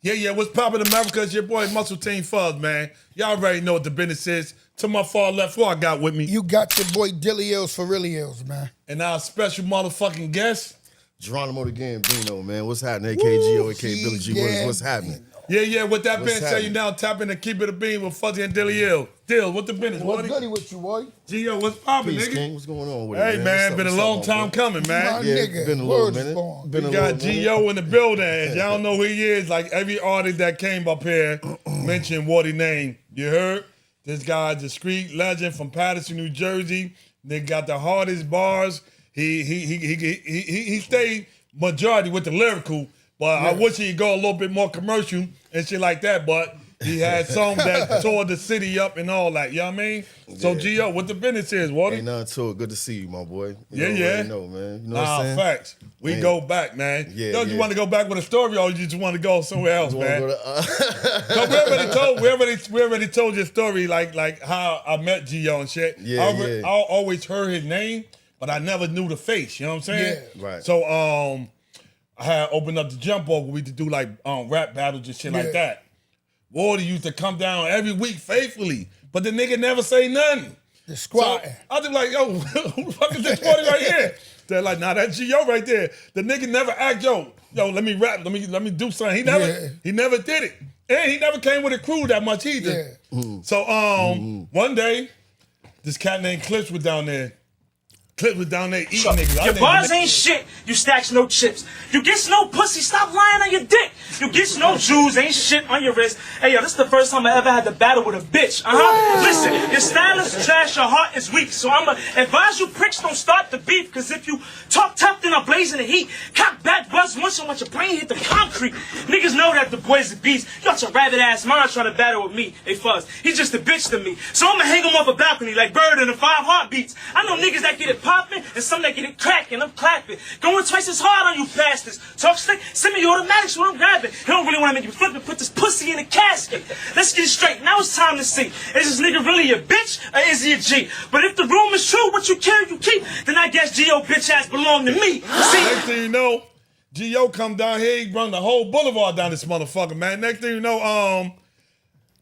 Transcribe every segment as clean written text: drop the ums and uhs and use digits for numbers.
Yeah, what's poppin' in America? It's your boy Muscle Team Fuzz, man. Y'all already know what the business is. To my far left, who I got with me? You got your boy Dillios for Realios, man. And our special motherfucking guest. Geronimo the Gambino, man. What's happening? AKGO, AK Billy G. What's happening? Yeah, with that being said, you now tap in and keep it a bean with Fuzzy and Dillios. Dill, what the business? What's goody with you, boy? Gio, what's poppin', Peace, nigga? King. What's going on with Hey, it, man, been a long time coming, man. My Yeah, nigga, been a little words minute. born. Been a We got little minute. Gio in the building. And y'all know who he is. Like every artist that came up here mentioned what he named. You heard? This guy's a street legend from Patterson, New Jersey. They got the hardest bars. He stayed majority with the lyrical, but I wish he'd go a little bit more commercial and shit like that. But he had songs that tore the city up and all that. You know what I mean? So Gio, what the business is, Wally? Ain't nothing to it. Good to see you, my boy. Yeah. Know, man. You know what I'm saying? Facts. We go back, man. Yeah, Yo, you want to go back with a story, or you just want to go somewhere else, man? Go we already told your story, like how I met Gio and shit. I always heard his name, but I never knew the face. You know what I'm saying? Yeah. Right. So I had opened up the jump over. We to do like rap battles and shit like that. Wardy used to come down every week faithfully, but the nigga never say nothing. The squad. So I just like, yo, who the fuck is this Wardy right here? They're like, nah, that's Gio right there. The nigga never asked, yo, let me rap, let me do something. He never did it. And he never came with a crew that much either. Yeah. So one day, this cat named Clips was down there. Clips was down there eating niggas. Your bars ain't shit. You stacks no chips. You gets no pussy. Stop lying on your dick. You gets no jewels. Ain't shit on your wrist. Hey, yo, this is the first time I ever had to battle with a bitch. Listen, your style is trash. Your heart is weak. So I'ma advise you pricks don't start the beef. Because if you talk tough, then I'll blaze in the heat. Cock back, buzz once and watch your brain hit the concrete. Niggas know that the boy's a beast. You got your rabbit ass mind trying to battle with me. Hey, Fuzz, he's just a bitch to me. So I'ma hang him off a balcony like Bird in the 5 Heartbeats. I know niggas that get it poppin' and some that get it crackin'. I'm clapping. Going twice as hard on you bastards. Talk slick, semi-automatics when I'm grabbing. He don't really want to make you flip and put this pussy in a casket. Let's get it straight. Now it's time to see. Is this nigga really a bitch or is he a G? But if the rumor is true, what you carry, you keep, then I guess Gio bitch ass belong to me. See? Next thing you know, Gio come down here, he run the whole boulevard down this motherfucker, man. Next thing you know,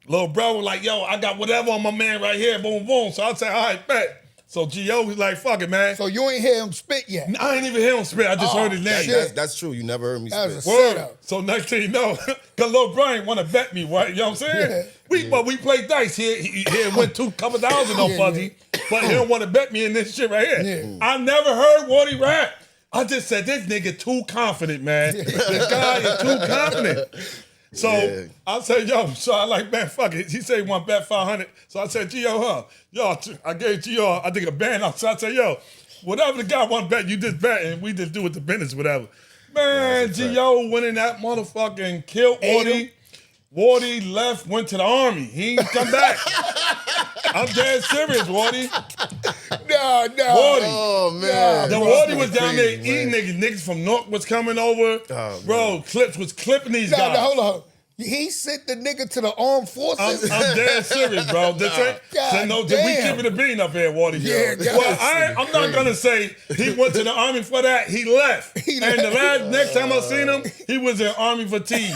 little bro was like, yo, I got whatever on my man right here, boom, boom. So I said, all right, bet. So Gio was like, fuck it, man. So you ain't hear him spit yet? I ain't even hear him spit. I just heard his name. That's true. You never heard me That was spit. a setup. So next thing you know, because Lil Brian want to bet me, right? You know what I'm saying? But we played dice. He went couple thousand on Fuzzy, but he don't want to bet me in this shit right here. Yeah. I never heard Wardy rap. I just said, this nigga too confident, man. This guy is too confident. So I said, yo, so I like, man, fuck it. He said he want to bet 500. So I said, Gio, yo, I gave Gio, I think a band out. So I said, yo, whatever the guy want to bet, you just bet and we just do it the business, whatever. Man, Gio went in that motherfucking killed Wardy. Wardy left, went to the army. He ain't come back. I'm dead serious, Wardy. No. Wardy. Oh, man. The Wardy was down there eating niggas. Niggas from North was coming over. Oh, bro, Clips was clipping these guys. No, hold on. He sent the nigga to the armed forces. I'm dead serious, bro. This ain't, we keeping the bean up here, Wardy. Yeah, well, I'm not gonna say he went to the army for that. He left. And the next time I seen him, he was in army fatigue.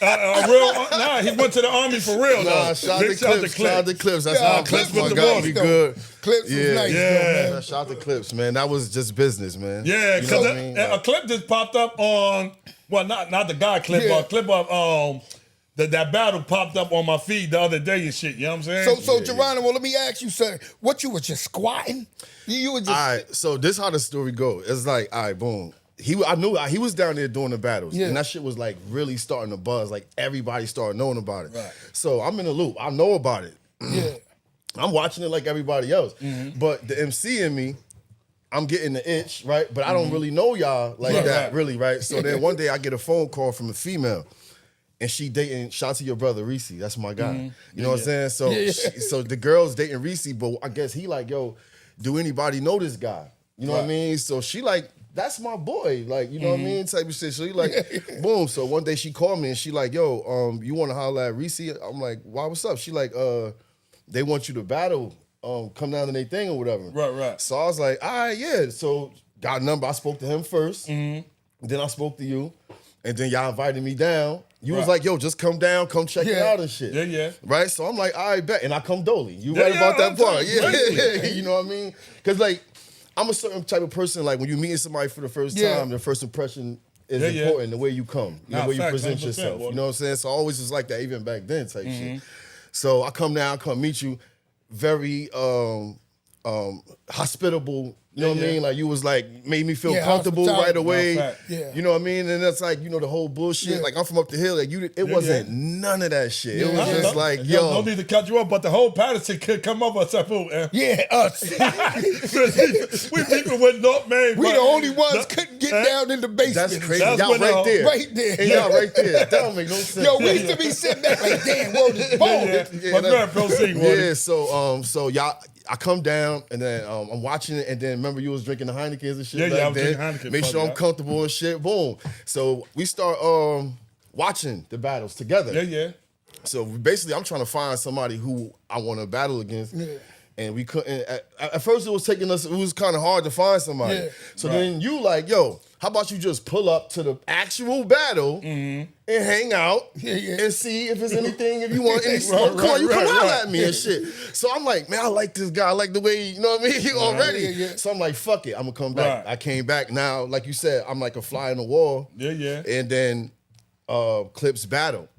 He went to the army for real, though. Shout out to Clips. That's how Clips my with the guy ball. be good. Clips was nice, though, man. Shout out to Clips, man. That was just business, man. Yeah, because a clip just popped up on, well, not the guy clip, but a clip of that battle popped up on my feed the other day and shit. You know what I'm saying? So Geronimo, let me ask you something. What, you was just squatting? You were just... All right, so this how the story go. It's like, all right, boom. I knew he was down there doing the battles, and that shit was like really starting to buzz. Like everybody started knowing about it. Right. So I'm in the loop. I know about it. Yeah. I'm watching it like everybody else. But the MC in me, I'm getting the itch, right? But I don't really know y'all like that, really, right? So then one day I get a phone call from a female, and she dating. Shout out to your brother Reese. That's my guy. You know what I'm saying? So so the girl's dating Reese, but I guess he like, yo, do anybody know this guy? You know what I mean? So she like, that's my boy, like, you know what I mean, type of shit. So he like, boom. So one day she called me and she like, yo, you want to holler at Reese? I'm like, why? What's up? She like, they want you to battle, come down to their thing or whatever. Right. So I was like, all right, yeah. So got a number. I spoke to him first. Then I spoke to you. and then y'all invited me down. You was Right. like, yo, just come down, come check it out and shit. Yeah, yeah. Right? So I'm like, all right, bet. And I come dolly. You Yeah, right yeah, about that I'm part. telling you, Yeah. You know what I mean? Because, like, I'm a certain type of person, like, when you meeting somebody for the first time, the first impression is important, the way you come, the way you present yourself. You know what I'm saying? So I always was like that, even back then type shit. So I come down, come meet you, very hospitable. You know what I mean? Like, you was like, made me feel comfortable right away. You know what I mean? And that's like, you know, the whole bullshit. Like, I'm from up the hill. Like, it wasn't none of that shit. It was just like, yo. No need to cut you up, but the whole Patterson could come up with something. Yeah, us. We people with no man. We the only ones couldn't get down in the basement. That's crazy. That's Y'all when, right there. Right there. And y'all right there. That don't make no sense. Yo, we used to be sitting back like, damn, world is bald. But man, proceed, yeah, so y'all, I come down and then I'm watching it, and then remember you was drinking the Heinekens and shit. I was drinking Heineken. Make sure I'm comfortable and shit. Boom. So we start watching the battles together. Yeah. So basically, I'm trying to find somebody who I want to battle against. Yeah. And we couldn't. At first, it was taking us. It was kind of hard to find somebody. Yeah. So then you like, yo, how about you just pull up to the actual battle and hang out and see if there's anything, if you want any smoke. Come on, you come out at me and shit. So I'm like, man, I like this guy. I like the way, you know what I mean? He already. So I'm like, fuck it, I'm gonna come back. I came back. Now, like you said, I'm like a fly on the wall. Yeah. And then Clips battle.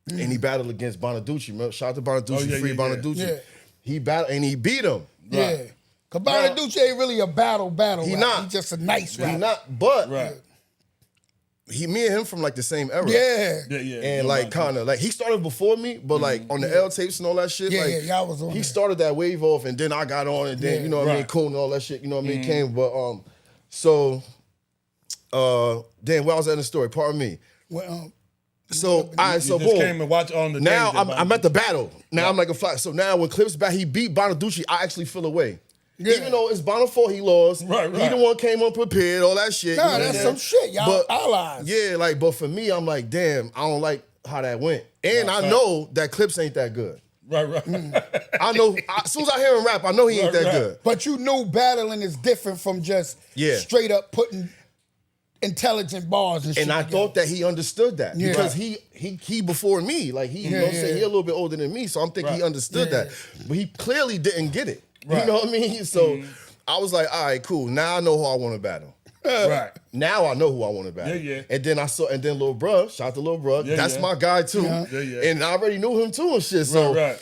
And he battled against Bonaducci. Remember? Shout out to Bonaducci, free Bonaducci. Yeah. He battled and he beat him. Yeah. Cause Bonaducci ain't really a battle. He not. He's just a nice rapper. He not, but me and him from like the same era. Yeah. And like kind of like he started before me, but like on the L tapes and all that shit. Like y'all was on. He started that wave off, and then I got on, and then you know what I mean, Coon and all that shit. You know what I mean, came. But then where I was at in the story, pardon me. Well. So all right, so boom. Came and watch on the now I'm at the battle. Now I'm like a fly. So now when Clips back, he beat Bonaducci, I actually feel away. Yeah. Even though it's Bono fault he lost, right. He the one came unprepared, all that shit. Nah, that's some shit, y'all allies. Yeah, like, but for me, I'm like, damn, I don't like how that went. And I know that Clips ain't that good. Right. I know, as soon as I hear him rap, I know he ain't that good. But you know battling is different from just straight up putting intelligent bars and shit. And I thought that he understood that because he before me, like he, you know what I'm saying, he a little bit older than me, so I'm thinking he understood that, but he clearly didn't get it. You know what I mean? So I was like, all right, cool. Now I know who I want to battle. Right. Now I know who I want to battle. Yeah. And then Lil Bruh, shout out to Lil Bruh, that's my guy too. Yeah. And I already knew him too and shit. So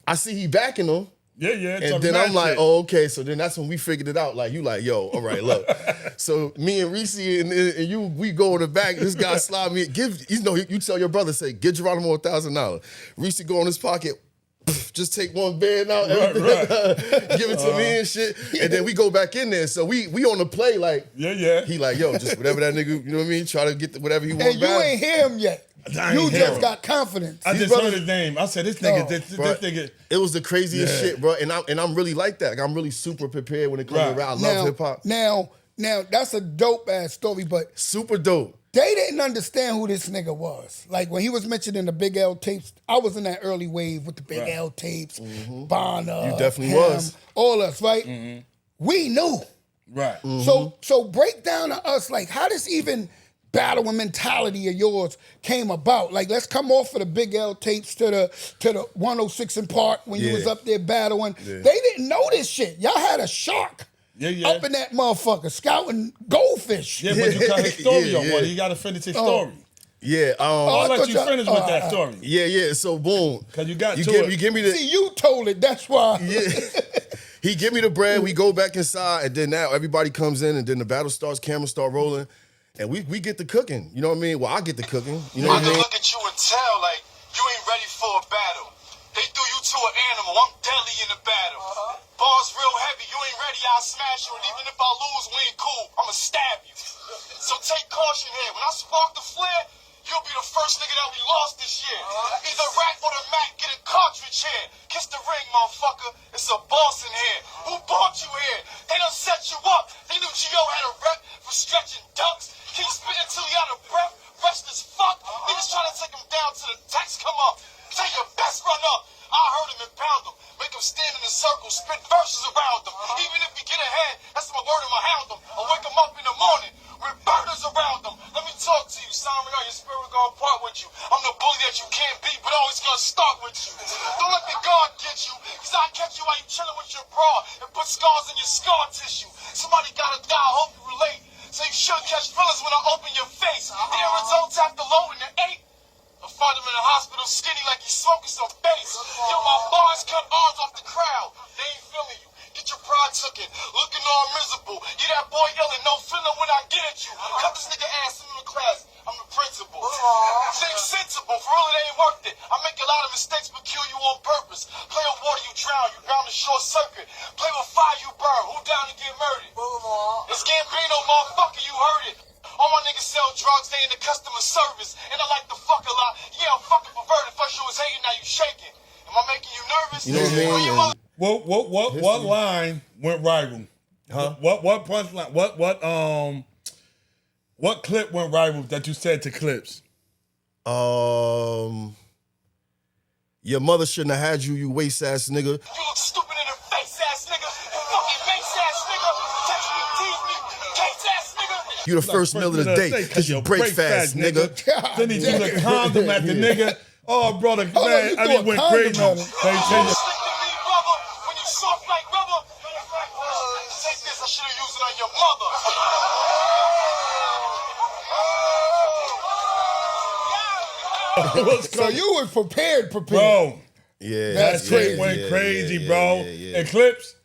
I see he backing him. Yeah. And then I'm like, oh, okay. So then that's when we figured it out. Like, you like, yo, all right, look. So me and Reese and you, we go in the back. This guy slide me, you tell your brother, say, get Geronimo $1,000. Reese go in his pocket, just take one band out, give it to me and shit. And then we go back in there. So we on the play like, he like, yo, just whatever that nigga, you know what I mean? Try to get whatever he wants back. And you ain't hear him yet. You just got confidence. I just heard his name. I said, this nigga, this nigga. It was the craziest shit, bro. And I'm really like that. Like, I'm really super prepared when it comes to rap. I love hip hop. Now that's a dope ass story, but super dope. They didn't understand who this nigga was. Like when he was mentioned in the Big L tapes, I was in that early wave with the Big L tapes, Bonner, you definitely was. All us, right? We knew. Right. So break down to us, like, how this even battle and mentality of yours came about? Like, let's come off of the Big L tapes to the 106 in Park when you was up there battling. They didn't know this shit. Y'all had a shark up in that motherfucker scouting goldfish. Yeah, but you got his story on one. You got to finish his story. Yeah, I'll let you finish with that story. Yeah. So boom, because you got you give me the. See, you told it. That's why. Yeah. He give me the bread. We go back inside, and then now everybody comes in, and then the battle starts. Cameras start rolling, and we get the cooking. You know what I mean? Well, I get the cooking. You know what I mean? Look at you and tell like you ain't ready for a battle. They threw you to an animal. I'm deadly in the battle. Bars real heavy. You ain't ready. I'll smash you. And even if I lose, we ain't cool. I'ma stab you. So take caution here. When I spark the flare, you'll be the first nigga that we lost this year. Either Rat or the Mac, get a cartridge here. Kiss the ring, motherfucker. It's a boss in here. Who brought you here? They done set you up. They knew Gio had a rep for stretching ducks. Keep spitting till you out of breath. Rest as fuck. Niggas trying to take him down till the tax come up. Take your best run up. I heard him and pound him. Make him stand in a circle, spit verses around him. Even if he get ahead, that's my word, I'ma hound him. I'll wake him up in the morning with burners around him. Let me talk to you. Sorry, your spirit gonna part with you. I'm the bully that you can't beat, but always gonna start with you. Don't let the guard get you, cause I catch you while you chilling with your bra and put scars in your scar tissue. Somebody gotta die, I hope you relate. So you should catch feelings when I open your face. The end results after loading the 8. I find him in the hospital skinny like he's smoking some bass. Yo, my bars cut arms off the crowd. They ain't feeling you. Get your pride took it. Looking all miserable. You that boy yelling, no feeling when I get at you. Cut this nigga ass in the class. I'm the principal. Think sensible. For real, it ain't worth it. I make a lot of mistakes, but kill you on purpose. Play with water, you drown. You bound to short circuit. Play with fire, you burn. Who down to get murdered? It's Gambino, motherfucker, you heard it. All my niggas sell drugs, they in the customer service. And I like to fuck a lot. Yeah, I'm fucking perverted. First you was hating, now you shaking. Am I making you nervous? You know what I mean? What line went viral? Huh? What punchline? What clip went viral that you said to Clips? Your mother shouldn't have had you, you waste ass nigga. You look stupid in the face ass nigga. You fucking face ass nigga. Touch me, tease me, case ass nigga. You the first meal of the day, cause you break fast, nigga. Then he threw the condom at the nigga. Oh, brother, man, you I threw mean, a went condom crazy. at him. They You changed slick to me, brother. When you soft like rubber. Take this, I should've used it on your mother. So you was prepared. Bro, Yeah, That's crazy. went crazy, bro. And Clips,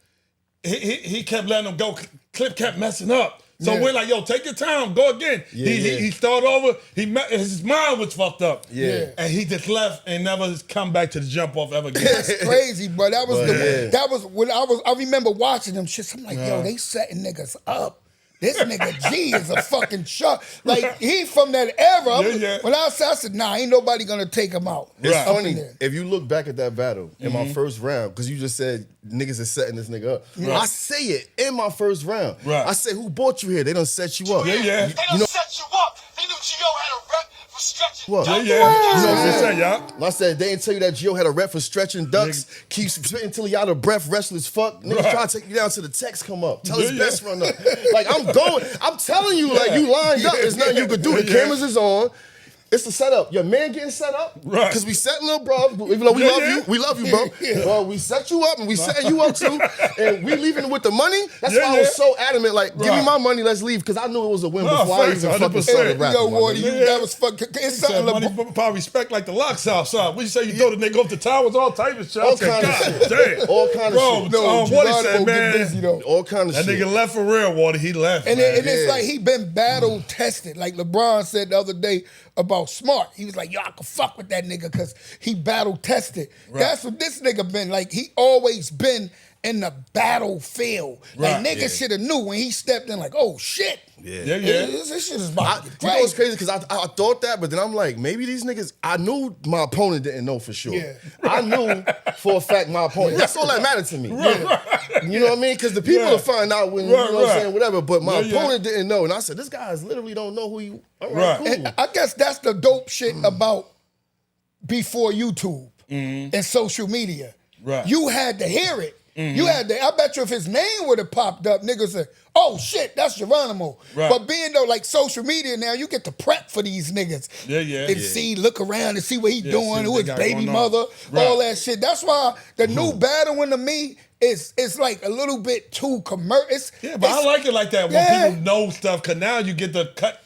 he kept letting him go. Clip kept messing up. So we're like, yo, take your time, go again. He started over. His mind was fucked up. Yeah. And he just left and never come back to the jump off ever again. That's crazy, bro. That was But, that was when I remember watching them shit. I'm like, yo, they setting niggas up. This nigga G is a fucking shark. Like, he from that era. When I said, nah, ain't nobody gonna take him out. It's Up in funny, there. if you look back at that battle in my first round, because you just said niggas is setting this nigga up. I say it in my first round. I say, who brought you here? They done set you up. They done set you up. They knew Gio had a rep for stretching. What? You know what I'm saying, y'all? I said, they didn't tell you that Gio had a rep for stretching ducks, keeps spitting until he out of breath, restless fuck. Niggas try to take you down till the text come up. Tell his best run up. Like, I'm telling you, like, you lined up. There's nothing you could do. The cameras is on. It's the setup. Your man getting set up. Right. Because we setting up, bro. Even though we love you. We love you, bro. Well, we set you up and we setting you up too. And we leaving with the money. That's why I was so adamant. Like, give me my money, let's leave. Because I knew it was a win before I even fucking started rapping. Yo, Wardy, that was fucking. It's something money probably respect like the locks outside. What you say? You throw the nigga off the towers, all type of shit. All kind of shit. Damn. All kind of Bro, shit. No, what he said, Geronimo man. get busy though. All kind of That shit. nigga left for real, Wardy. He left, And, man. it's like he been battle tested. Like LeBron said the other day about Smart. He was like, yo, I can fuck with that nigga because he battle tested. That's what this nigga been like. He always been in the battlefield. Like niggas should have knew when he stepped in. Like, oh shit. This shit is about to get You know crazy. what's crazy? Because I thought that, but then I'm like, maybe these niggas, I knew my opponent didn't know for sure. Yeah. I knew for a fact my opponent, that's all that mattered to me. You know what I mean? Because the people will find out when, you know what I'm saying, whatever, but my opponent didn't know. And I said, this guys literally don't know who you, all right, cool. And I guess that's the dope shit about before YouTube and social media. You had to hear it. You had to, I bet you if his name would have popped up, niggas said, oh shit, that's Geronimo. But being though like social media now, you get to prep for these niggas. And see, look around and see what he doing, who his baby mother, all that shit. That's why the new battling to me is like a little bit too commercial. Yeah, but I like it like that when people know stuff, because now you get the cut.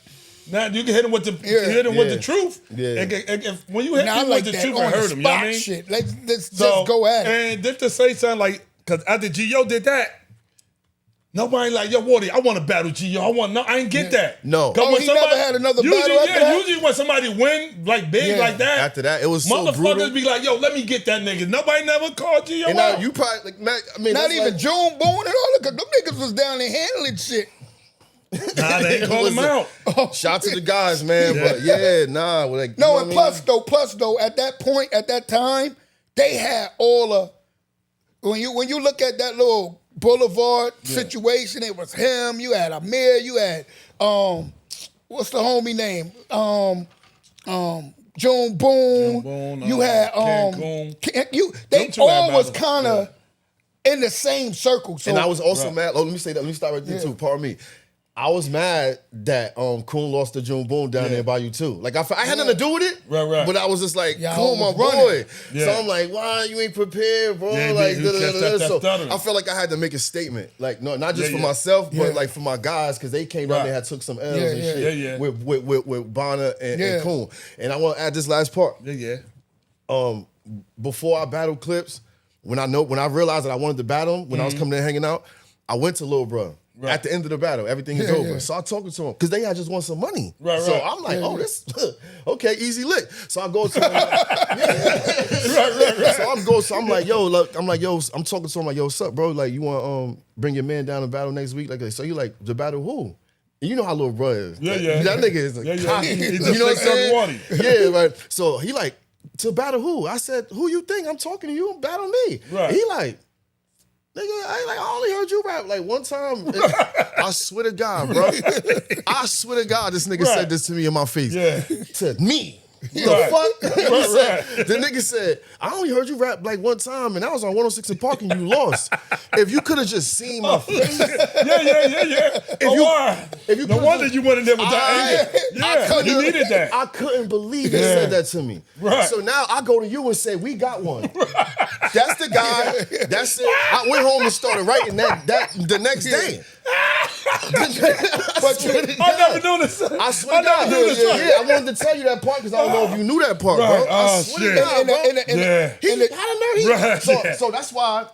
Now you can hit him with the with the truth. When you hit people with the truth, it hurt him. You know what I mean? Shit. Let's just go at it. And just to say something like, because after Gio did that, nobody like, yo, Wardy, I want to battle Gio. I ain't get that. No. Oh, he never had another battle after that? Usually when somebody win like big like that, after that, it was so brutal. Motherfuckers be like, yo, let me get that nigga. Nobody never called Gio And out. now you probably, like, man, I mean, Not even like, June Boone and all that. Them niggas was down there handling shit. Nah, they ain't call him out. Shout to the guys, man. But like, No, and plus though, at that point, at that time, they had all of when you look at that little Boulevard situation, it was him. You had Amir. You had what's the homie name? June Boone. You had They all was kind of in the same circle. So and I was also mad. Oh, let me say that. Let me start right there too. Pardon me. I was mad that Coon lost to June Boone down there by you too. Like I had nothing to do with it, right. But I was just like, Yeah, Coon, my boy. Yeah. So I'm like, why you ain't prepared, bro? Yeah, like, that so I felt like I had to make a statement, like no, not just for myself, but like for my guys, because they came down there, had took some L's and shit with Bonner and Coon. And I want to add this last part. Before I battled Clips, when I realized that I wanted to battle him, when I was coming there hanging out, I went to Lil Bro. Right. At the end of the battle, everything is over. So I talking to him because they had just won some money. So I'm like, this okay, easy lick. So I go to him. So I'm like, yo, I'm talking to him like, yo, what's up, bro? Like, you want bring your man down to battle next week? Like, so you like the battle who? And you know how Lil Bro is. That nigga is like, cocky. You know what I'm saying? Yeah, right. So he like, to battle who? I said, who you think? I'm talking to you, battle me. Right. He like, nigga, I only heard you rap like one time. I swear to God, bro. I swear to God, this nigga said this to me in my face. To me. The fuck? The nigga said, I only heard you rap like one time, and I was on 106 in Park and you lost. If you could have just seen my face. No wonder you went in there with that anger. You needed that. I couldn't believe he said that to me. So now I go to you and say, we got one. That's the guy. That's it. I went home and started writing that the next day. But I never knew this. I swear to God. I wanted to tell you that part because I don't know if you knew that part, bro. I swear to God, bro. So that's why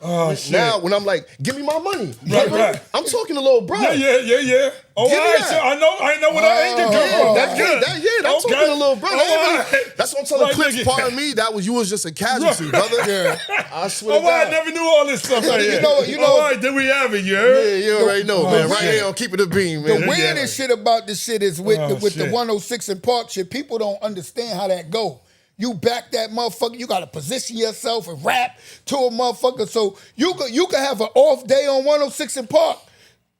now when I'm like, give me my money. I'm talking to Lil Bro. Yeah. Oh, I know where that anger come from. That's good. I'm talking to Lil Bro. That's what I'm telling Clips. Part of me, you was just a casualty, brother. I swear to God. I never knew all this stuff. You know. All right, then we have it, you heard? Yeah, you already know, man. Right here on Keep It a Beam, man. The weirdest shit about this shit is with the 106 and Park shit. People don't understand how that go. You back that motherfucker. You gotta position yourself and rap to a motherfucker. So you can have an off day on 106 and Park.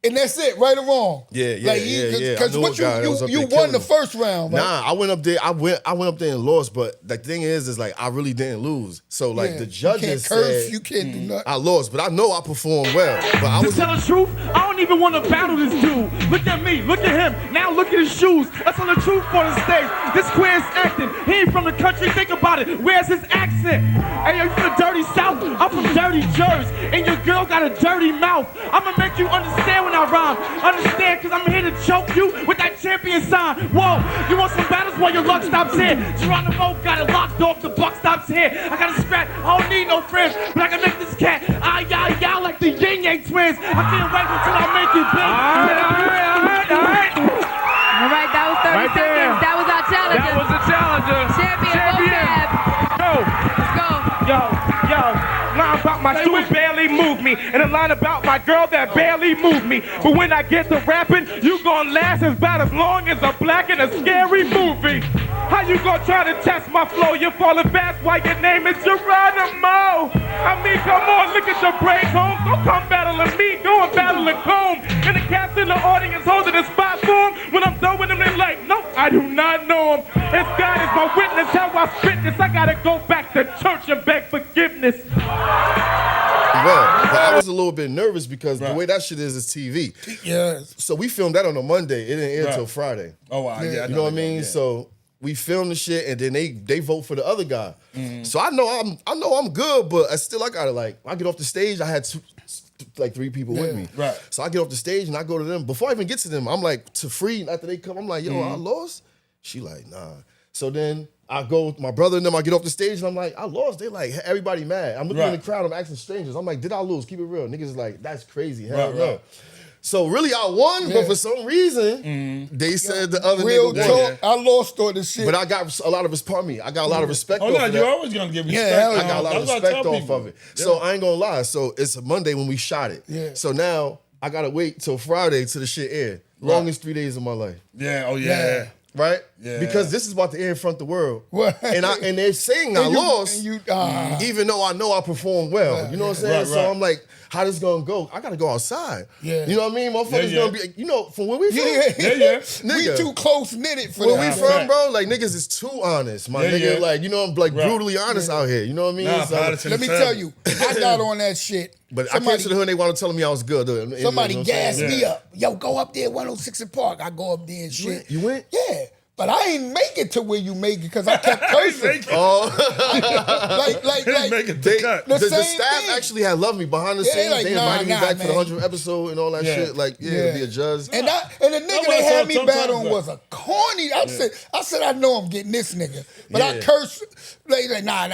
And that's it, right or wrong. Because what you won the first round, right? Nah, I went up there. I went up there and lost. But the thing is like I really didn't lose. So like the judges said, you can't do nothing. I lost, but I know I performed well. But I was to tell the truth, I don't even want to battle this dude. Look at me, look at him. Now look at his shoes. That's on the truth for the stage. This queer is acting. He ain't from the country. Think about it. Where's his accent? Hey, yo, you from the dirty South? I'm from dirty Jersey, and your girl got a dirty mouth. I'ma make you understand when I rhyme. Understand, cause I'm here to choke you with that champion sign. Whoa, you want some battles while your luck stops here? Geronimo got it locked off, the buck stops here. I got a scrap, I don't need no friends, but I can make this cat y'all like the Yin Yang twins. I can't wait until I make it big. All right, that was 30 seconds. That was our challenger. That was the challenger. Champion. Let's go. Yo. Line about my shoes barely move me, and a line about my girl that barely moved me. But when I get to rapping, you gon' last about as long as a black in a scary movie. How you gon' try to test my flow? You're falling fast while your name is Geronimo. I mean, come on, look at your brains, home. Don't come battling me, go and battle a comb. And the cats in the audience holding a spot for him. When I'm done with them, they're like, nope, I do not know him. If God is my witness, how I spit this, I gotta go back to church and beg forgiveness. But I was a little bit nervous because the way that shit is TV. Yes. So we filmed that on a Monday. It didn't air until Friday. Oh, wow. Yeah, you know what I mean? Yeah. So we filmed the shit and then they vote for the other guy. So I know I'm good, but I gotta I get off the stage. I had 3 people with me. Right. So I get off the stage and I go to them. Before I even get to them, I'm like to Free. After they come, I'm like, yo, I lost. She like, nah. So then I go with my brother and them, I get off the stage and I'm like, I lost. They like, everybody mad. I'm looking in the crowd, I'm asking strangers. I'm like, did I lose? Keep it real. Niggas is like, that's crazy. Hell no. So really I won, but for some reason, they said the other real nigga talk, I lost all this shit. But I got a lot of respect. Pardon me, I got a lot of respect. Oh no, you're always gonna give respect. Yeah, I got a lot of respect off of it. Yeah. So I ain't gonna lie. So it's a Monday when we shot it. Yeah. So now I gotta wait till Friday till the shit air. Longest 3 days of my life. Yeah. Oh yeah. Right? Yeah. Because this is about to air in front of the world. What? And they're saying I lost, even though I know I performed well. You know what I'm saying? So I'm like, how this gonna go? I gotta go outside. Yeah. You know what I mean? Motherfuckers gonna be, from where we from? We too close knitted for where we from, bro. Like niggas is too honest, my nigga. Like, I'm like brutally honest out here. You know what I mean? Let me tell you, I got on that shit But I came to the hood and they wanted to tell me I was good. Though. Somebody You know what I'm gassed saying? me up. Yo, go up there, 106 and Park. I go up there and shit. You went? Yeah. But I ain't make it to where you make it because I kept cursing. like, Make it to cut. the The same staff thing. actually had loved me behind the Yeah, they scenes. like, They nah, invited me nah, back for the man. 100th episode and all that shit. Like, to be a judge. And the nigga That's they why had me sometimes, battling like- was a corny. I said I know I'm getting this nigga, but I Yeah. cursed. They like nah,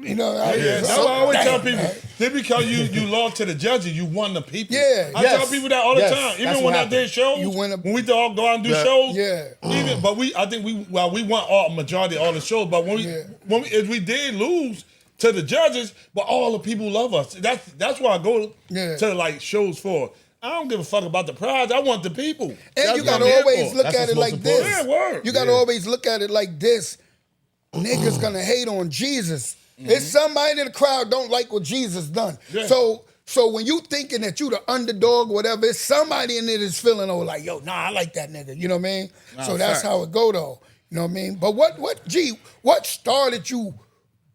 you know. That's why I always tell people, man. just because you lost to the judges, you won the people. Yeah. I Yes. tell people that all the Yes. time. That's Even what when I happened. did shows, You win when we all go out and do Yeah. shows, Yeah. But I think we won all majority of all the shows. But if we did lose to the judges, but all the people love us. That's why I go to like shows for. I don't give a fuck about the prize. I want the people. And That's you what I'm gotta here always for. look That's at what's it most like this. important. Yeah, word. You gotta always look at it like this. Niggas gonna hate on Jesus. It's somebody in the crowd don't like what Jesus done. Yeah. So when you thinking that you the underdog or whatever, it's somebody in there that's feeling like, yo, nah, I like that nigga. You know what I mean? So that's fact. how it go though. You know what I mean? But what started you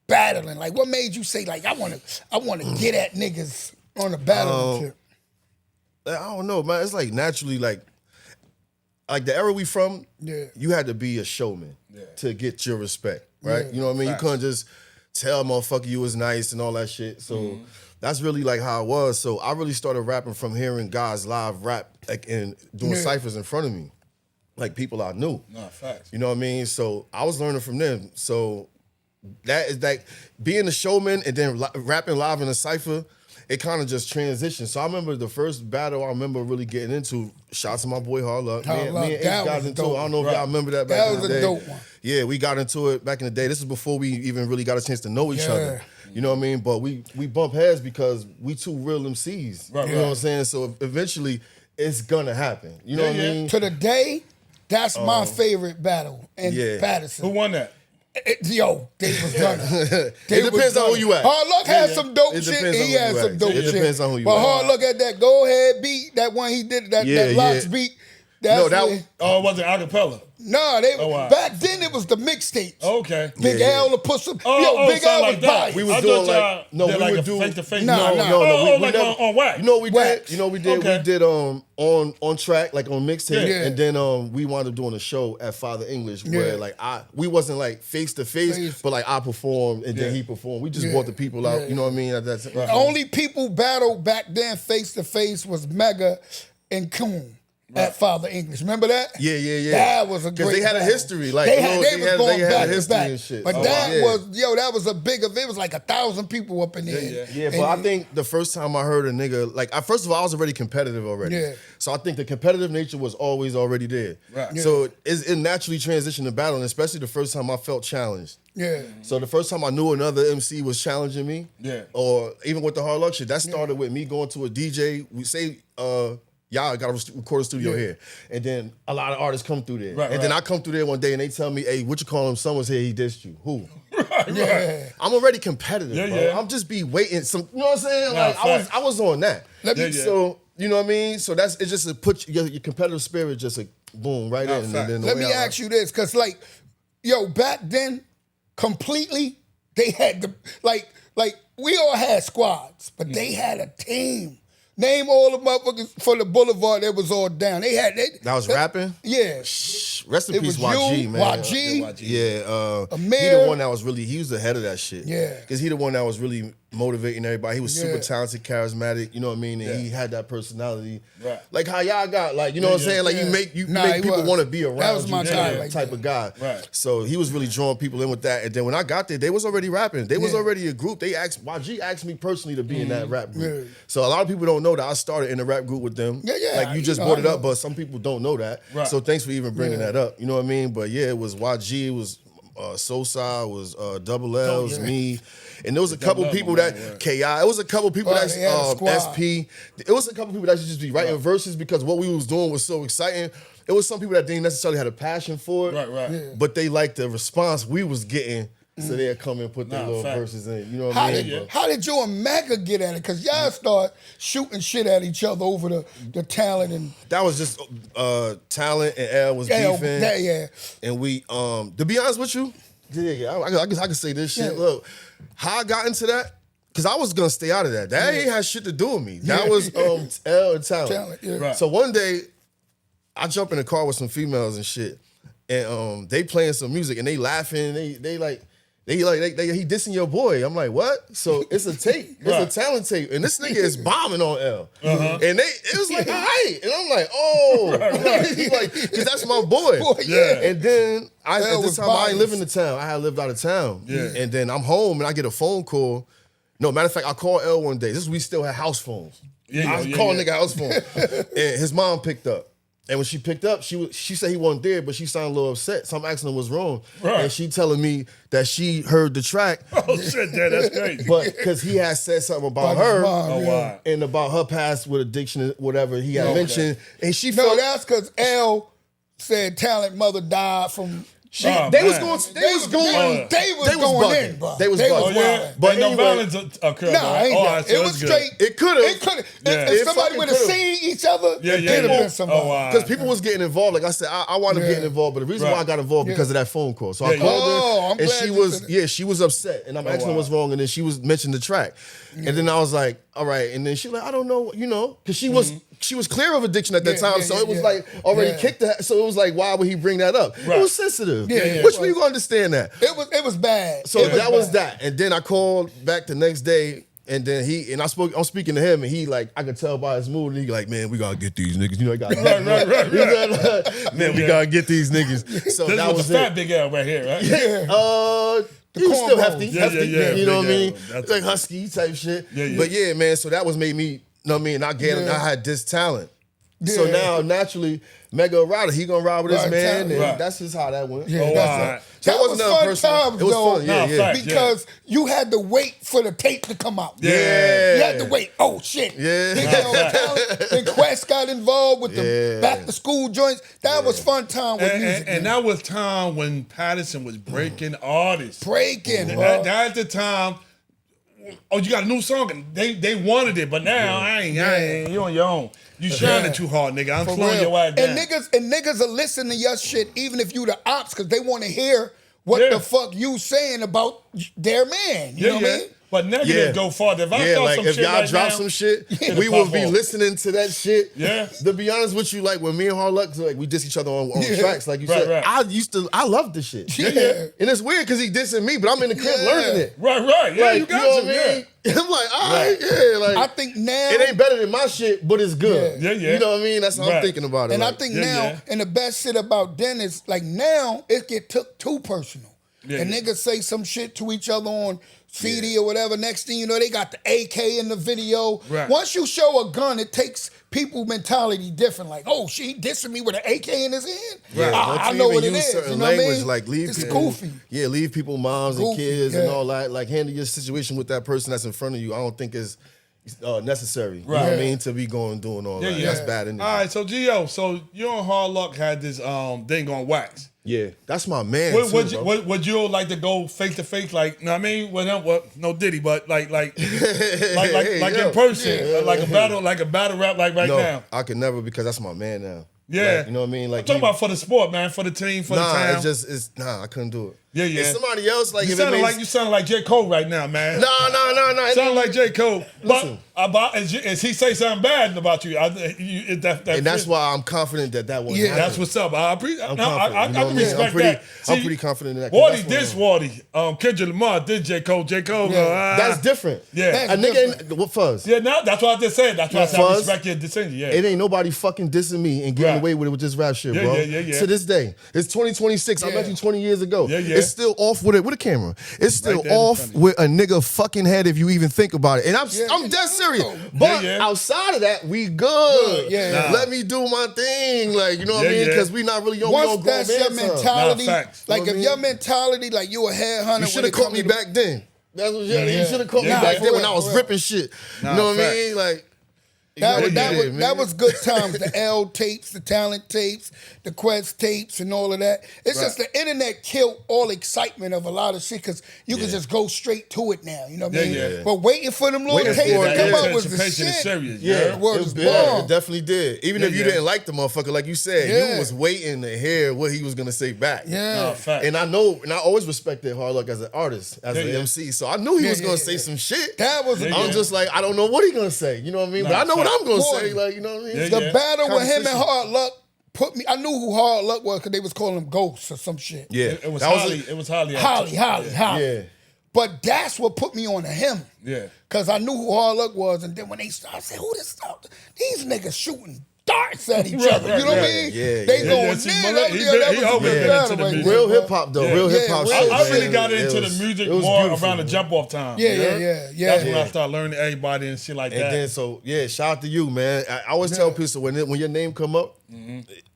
battling? Like what made you say like I wanna get at niggas on the battling tip? I don't know, man. It's like naturally, like the era we from, Yeah. you had to be a showman to get your respect, right? Yeah. You know what I mean? You couldn't just tell a motherfucker you was nice and all that shit. So that's really like how it was. So I really started rapping from hearing guys live rap like and doing ciphers in front of me. Like people I knew. Nah, facts. You know what I mean? So I was learning from them. So that is like being a showman and then rapping live in a cipher, it kind of just transitioned. So I remember the first battle I remember really getting into, shout to my boy Hard Luck. Hard Luck, Me and Ace that got was into dope. it. I don't know if y'all remember that back That in the was a day. dope one. Yeah, we got into it back in the day. This is before we even really got a chance to know each Yeah. other. You know what I mean? But we bump heads because we two real MCs. Right, you know right. what I'm saying? So eventually it's gonna happen. You know what I mean? To the day, that's my fairite battle in Yeah. Patterson. Who won that? Yo, they was done. It depends on who you at. Hard Luck had some dope It shit. depends on He who had you some at. dope It shit. depends on who you but at. Hard Luck at that Go Ahead beat, that one he did, that Locks beat. That's No, that- when- Oh, it wasn't acapella. Nah, wow. back then it was the mixtapes. Okay. Big L to put some. Oh, Big L something was like that. biased. We was I doing thought like y'all no, did we like would a do face-to-face. Nah, no, nah. no, Oh, we like never, on wax. You know what we Wax. did? You know what we did? Okay. We did on track like on mixtape, Yeah. and then we wound up doing a show at Father English where Yeah. like we wasn't like face to face, but like I performed and then he performed. We just Yeah. brought the people out. Yeah. You know what I mean? That's The only people battled back then face to face was Mega and Coon at Father English. Remember that? Yeah. That was a great. Because they had a battle. history. Like they you know, had, they was going they back had a to history back. and shit. But So, that yeah. that was a big event. It was like 1,000 people up in there. Yeah, but I think the first time I heard a nigga, like, first of all, I was already competitive already. Yeah. So I think the competitive nature was always already there. Right. So it naturally transitioned to battle, and especially the first time I felt challenged. Yeah. So the first time I knew another MC was challenging me, or even with the Hard Luck shit, that started with me going to a DJ. We say, y'all got a recording studio here. And then a lot of artists come through there. And then I come through there one day and they tell me, hey, what you call him? Someone's here, he dissed you. Who? Yeah. I'm already competitive, bro. yeah. I'm just be waiting. You know what I'm saying? Nah, Like facts. I was on that. Yeah. So you know what I mean? So it's just to put your competitive spirit just a boom right in. And facts. then Let me ask you this, because back then, completely, they had like we all had squads, but they had a team. Name all the motherfuckers for the Boulevard that was all down. That was rapping? Yeah. Rest in It peace, was YG, you, man. YG. Yeah, he Amir. the one that was he was the head of that shit. Yeah. Because he the one that was really motivating everybody. He was super Yeah. talented, charismatic, you know what I mean? And he had that personality. Right. Like how y'all got, like, you know what I'm saying? Like you make Nah, he people was. want to be around That was my you guy type, right type there. of guy. Right. So he was really drawing people in with that. And then when I got there, they was already rapping. They was Yeah. already a group. YG asked me personally to be in that rap group. Yeah. So a lot of people don't know that I started in a rap group with them. Yeah. Like you just You know, brought it I up, know. but some people don't know that. Right. So thanks for even bringing Yeah. that up. You know what I mean? But yeah, it was YG, it was Sosa, it was Double L, it was me. And there was a couple L, people my that, man, KI, it was a couple people Oh, that's they had a squad. SP. It was a couple people that should just be writing verses because what we was doing was so exciting. It was some people that didn't necessarily have a passion for it. Right. Yeah. But they liked the response we was getting. So they'd come and put their Nah, little fact. verses in. You know what How I mean? did, But- how did you and Mega get at it? Because y'all start shooting shit at each other over the talent and That was just talent and L was beefing. yeah. And we, to be honest with you, I can say this shit. Yeah. Look, how I got into that, because I was gonna stay out of that. That ain't had shit to do with me. That was L and talent. Yeah. Right. So one day, I jump in the car with some females and shit, and they playing some music and they laughing. They he dissing your boy. I'm like, what? So it's a tape. It's a talent tape, and this nigga is bombing on L. And it was like, all right, and I'm like, oh, like, because that's my boy. Yeah. And then at L this was time I ain't biased. living in town. I had lived out of town. Yeah. And then I'm home and I get a phone call. No, matter of fact, I called L one day. This is we still had house phones. I was calling nigga house phone, and his mom picked up. And when she picked up, she said he wasn't there, but she sounded a little upset. So I'm asking her what's wrong. Right. And she telling me that she heard the track. Oh shit, Dad, that's crazy. But because he had said something about her wow. and about her past with addiction, whatever he had mentioned. And she No, felt that's because L said talent mother died from. they was going in, bugging. bro. Bro. They was They bugging. was wildin'. But But no anyway, violence occurred. Nah, right? ain't All that. right, so It was that's good. straight. It could have. It could have. Yeah. If It somebody fucking would have could've. seen each other, Yeah, it yeah. could have been somebody. Oh, wow. Because people was getting involved. Like I said, I wound up getting involved, but the reason why I got involved because of that phone call. So I Yeah, called Oh, her, I'm and glad she you was said that. she was upset, and I'm asking her wow. what's wrong, and then she was mentioning the track, and then I was like, all right, and then she like, I don't know, because she was clear of addiction at that time, so it was like already kicked her. So it was like, why would he bring that up? Right. It was sensitive. Yeah. Which way you gonna understand that? It was bad. So that was that, and then I called back the next day. And then I'm speaking to him, and he like, I could tell by his mood, and he like, man, we gotta get these niggas. I got Right. man, we gotta get these niggas. So This that was was the fat it. Big L right here, right? He was still cornrows. hefty, Yeah, yeah, you know what I Big mean? L. That's Like husky type shit. Yeah, yeah. But yeah, man, so that was made me, I had this talent. So Yeah. now, naturally, Mega Rider, he gonna ride with his Right, man, talent. and Right. that's just how that went. Yeah, Oh, that's wow. it. That was nothing fun personal. times, It was though. fun, yeah, Nah, yeah. facts. Because you had to wait for the tape to come out. Yeah. You had to wait. Oh, shit. Yeah. Big L talent. Then Quest got involved with the Yeah. back to school joints. That was fun time with music. And that was time when Patterson was breaking artists. Breaking, bro. That at the time, oh, you got a new song, and they wanted it, but now I ain't. You on your own. You shining too hard, nigga. I'm For slowing real. your ass down. And niggas are listening to your shit even if you the ops because they want to hear what Yeah. the fuck you saying about their man. You know what I mean? But negative Yeah. go farther. If I Yeah, start like some if shit y'all right drop now, some shit, it'll we will pop be off. listening to that shit. Yeah. To be honest with you, like when me and Hard Luck, like we diss each other on tracks, like you Right, said. right. I love this shit. Yeah. And it's weird because he dissing me, but I'm in the crib Yeah. learning it. Right. Yeah, Like, you got know to. what I mean? I'm like, all right, yeah. Like I think now it ain't better than my shit, but it's good. Yeah, yeah. You know what I mean? That's how I'm Right. thinking about it. and I like, think Yeah, now, yeah. and the best shit about Dennis, like now, it get took too personal. Yeah, and yeah. niggas say some shit to each other on CD or whatever. Next thing you know, they got the AK in the video. Right. Once you show a gun, it takes people mentality different. Like, oh, she dissing me with an AK in his hand? Yeah, I don't you know even what it use is. certain You know what I language, mean? like leave it's people, goofy. Yeah, leave people moms and Goofy, kids and yeah. all that. Like handle your situation with that person that's in front of you. I don't think is necessary. You know what I Right. mean? To be doing all that. yeah. That's bad. Anyway. All right, so Gio, so you and Hard Luck had this thing on wax. Yeah, that's my man. Would you like to go face to face, like, know what I mean, with him? Well, no Diddy, but like yo. in person, like a battle rap, like right No, now. I could never because that's my man now. Yeah, Like, you know what I mean? Like I'm talking about for the sport, man, for the team, for the town. I couldn't do it. Yeah, yeah. If somebody else, like, You if it sound like J. Cole right now, man. No. Sound like J. Cole. Listen. But about as he say something bad about you, And that's why I'm confident that won't happen. That's what's up. I appreciate. I'm I confident. You know what I can mean? respect that. I'm pretty confident in that. 'cause Wardy that's this what Wardy. Kendrick Lamar did J. Cole. J. Cole. That's different. Yeah. A nigga ain't, what fuzz? Yeah, no, that's what I just said. That's why I said I Fuzz, respect your decision. Yeah. It ain't nobody fucking dissing me and getting Right. away with it with this rap shit, Yeah, bro. yeah. To this day. It's 2026. I met you 20 years ago. Yeah. It's still off with a camera. It's still Right there in off front of you. with a nigga fucking head if you even think about it. And I'm dead serious. But Yeah. outside of that, we good. Yeah. Let me do my thing. Like, you know what I Yeah, mean? yeah. Because we not really on Once grown that's man your time. mentality, Nah, facts. like You know if what I your mean? mentality, like you a headhunter. You should have caught me back then. That's what you should have caught me Yeah, back for then when real, I was for real. ripping shit. Nah, You know what I facts. mean? Like, That was good times. The L tapes, the talent tapes, the Quest tapes, and all of that. It's just the internet killed all excitement of a lot of shit because you can just go straight to it now. You know what I mean? Yeah. But waiting for them little tapes to come out was the shit. Serious, Yeah, Word it was did. bomb. It definitely did. Even if you didn't like the motherfucker, like you said, you was waiting to hear what he was gonna say back. Yeah. Fact. And I know, and I always respected Hard Luck as an artist, as an MC. So I knew he was gonna say some shit. That was. I'm just like, I don't know what he gonna say. You know what I mean? But I know what I'm gonna say. Like, you know what I mean? The battle with him and Hard Luck put me. I knew who Hard Luck was because they was calling him Ghost or some shit. Yeah, It was Holly. It was Holly. Holly. Yeah. But that's what put me on to him. Yeah. Because I knew who Hard Luck was, and then when they started, I said, who this stuff? These niggas shooting darts at each other. You know what I mean? Yeah, they going in. That was a good battle right there, Real bro. hip hop though. Real hip hop. I really got into the music more around the jump off time. Yeah. That's when I started learning everybody and shit like that. And then, shout out to you, man. I always tell people when your name come up,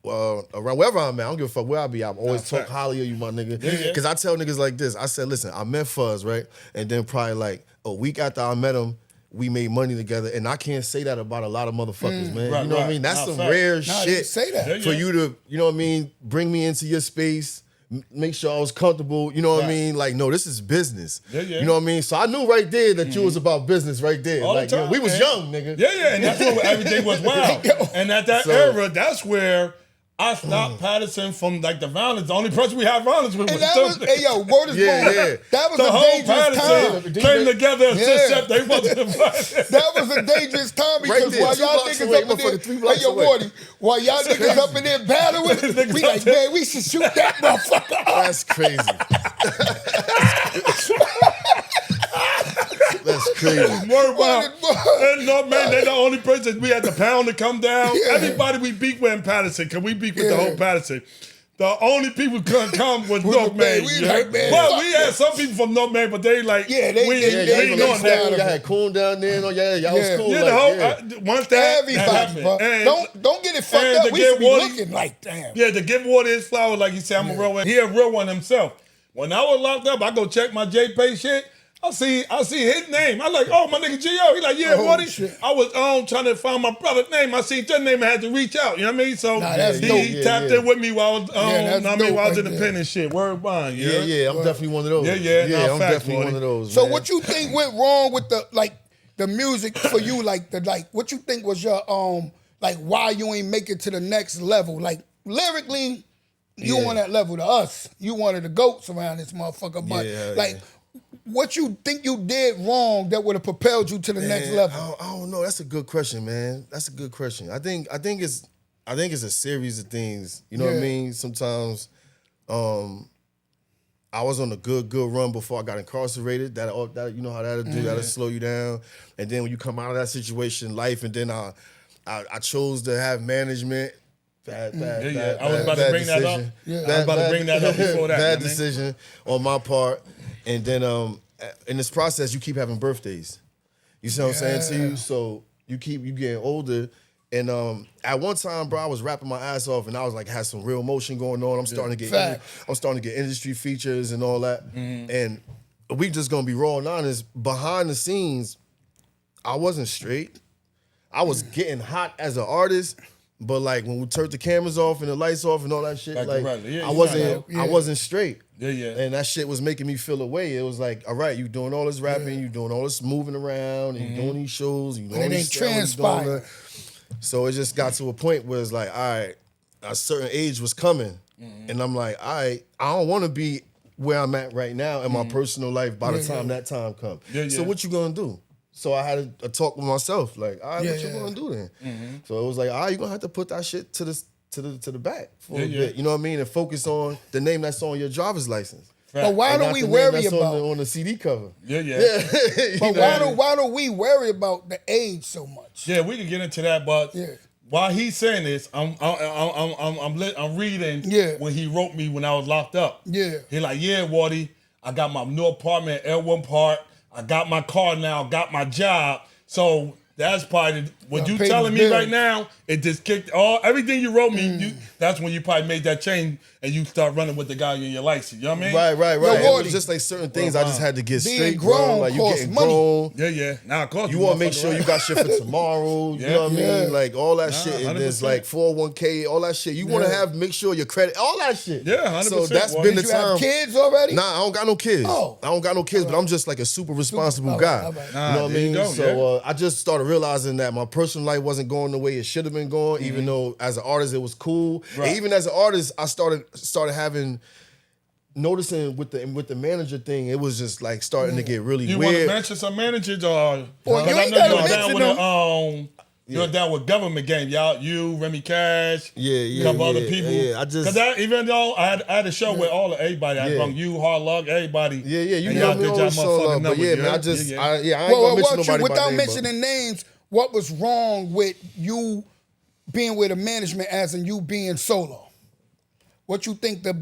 around wherever I'm at, I don't give a fuck where I be. I'm always talk highly of you, my nigga. Because I tell niggas like this. I said, listen, I met Fuzz, right? And then probably like a week after I met him, we made money together, and I can't say that about a lot of motherfuckers, man. Right, you know what I mean? That's some fact. rare shit. Say that. For you to, you know what I mean, bring me into your space, make sure I was comfortable, you know what I mean? Like, no, this is business. You know what I mean? So I knew right there that you was about business right there. All like, the time, we was young, nigga. Yeah, and that's when everything was wild. And at that era, that's where I stopped Patterson from like the violence. The only person we had violence with And was that was, hey, yo, word is born. That was the a whole dangerous time. Patterson came together and except they wasn't That was a dangerous time because there, while 2 y'all blocks niggas away, up in there, motherfucker, 3 blocks hey, yo, away. Wardy, while y'all niggas up in there battling, we like, man, we should shoot that motherfucker. That's crazy. That's crazy. Word wild. And no, man, they're the only person we had the pound to come down. Everybody we beat with in Patterson, because we beat with the whole Patterson. The only people who couldn't come was North Main. We like, man, well, we had some people from North Main, but they like, we ain't on that. Y'all had Coon down there. Y'all was cool. Yeah, the whole, once that happened. Don't get it fucked up. We should be looking like, damn. Yeah, to give Water his flower, like he said, I'm a real one. He a real one himself. When I was locked up, I go check my J-Pay shit. I see his name. I like, oh, my nigga G.O. He like, yeah, Woody. I was trying to find my brother's name. I seen your name and had to reach out. You know what I mean? So he tapped in with me while I was, while I was in the pen and shit. Word bond. Yeah, I'm definitely one of those. Yeah, I'm definitely one of those. So what you think went wrong with the music for you? What you think was your like why you ain't make it to the next level? Like lyrically, you on that level to us. You one of the goats around this motherfucker. But what you think you did wrong that would have propelled you to the next level? I don't know. That's a good question, man. That's a good question. I think it's a series of things. You know what I mean? Sometimes I was on a good run before I got incarcerated. That you know how that'll do. That'll slow you down. And then when you come out of that situation, life, and then I chose to have management. I was about to bring that up. I was about to bring that up before that. Bad decision on my part. And then in this process, you keep having birthdays. You see what I'm saying to you? So you getting older. And at one time, bro, I was rapping my ass off, and I was like, had some real motion going on. I'm starting to get industry features and all that. And we just gonna be raw and honest. Behind the scenes, I wasn't straight. I was getting hot as an artist. But like when we turned the cameras off and the lights off and all that shit, I wasn't straight. And that shit was making me feel away. It was like, all right, you doing all this rapping, you doing all this moving around, and you doing these shows, you doing all these transpiring. So it just got to a point where it's like, all right, a certain age was coming. And I'm like, all right, I don't want to be where I'm at right now in my personal life by the time that time comes. So what you gonna do? So I had a talk with myself, like, all right, what you gonna do then? So it was like, all right, you gonna have to put that shit to the back for a bit. You know what I mean? And focus on the name that's on your driver's license. But why do we worry about on the CD cover? But why do we worry about the age so much? Yeah, we can get into that, but while he's saying this, I'm reading when he wrote me when I was locked up. He like, Wardy, I got my new apartment at L1 Park. I got my car now, got my job. So that's probably what you pay the telling me bill. right now, it just kicked everything you wrote me. That's when you probably made that change and you start running with the guy in your license. You know what I mean? Right. It Wardy, was just like certain things I just had to get being straight, grown bro. Like you costs getting money. grown. Yeah. Now, of course, You want to make sure you got shit for tomorrow. You know what I mean? Like all that shit. And there's 100%. like 401k, all that shit. You want to make sure your credit, all that shit. Yeah, 100%. So that's been the Did you have time. kids already? Nah, I don't got no kids. Oh. I don't got no kids, but I'm just like a super responsible all guy. right, all right. You know what I there you mean? go, So I just started realizing that my personal life wasn't going the way it should have been going, even though as an artist it was cool. Right. And even as an artist, I started having noticing with the manager thing, it was just like starting to get really You want to weird. mention some managers or? Well, you I ain't know gotta you're down mention with you're down with government game, y'all. You, Remy Cash, Yeah, a couple other people. Yeah, I just even though I had a show with all of everybody, I brought you, Hard Luck, everybody. you and know y'all me did all y'all so motherfucking long, but numbers. yeah, man, I ain't gonna Well, mention nobody by without name, mentioning names, what was wrong with you being with a management as in you being solo? What you think the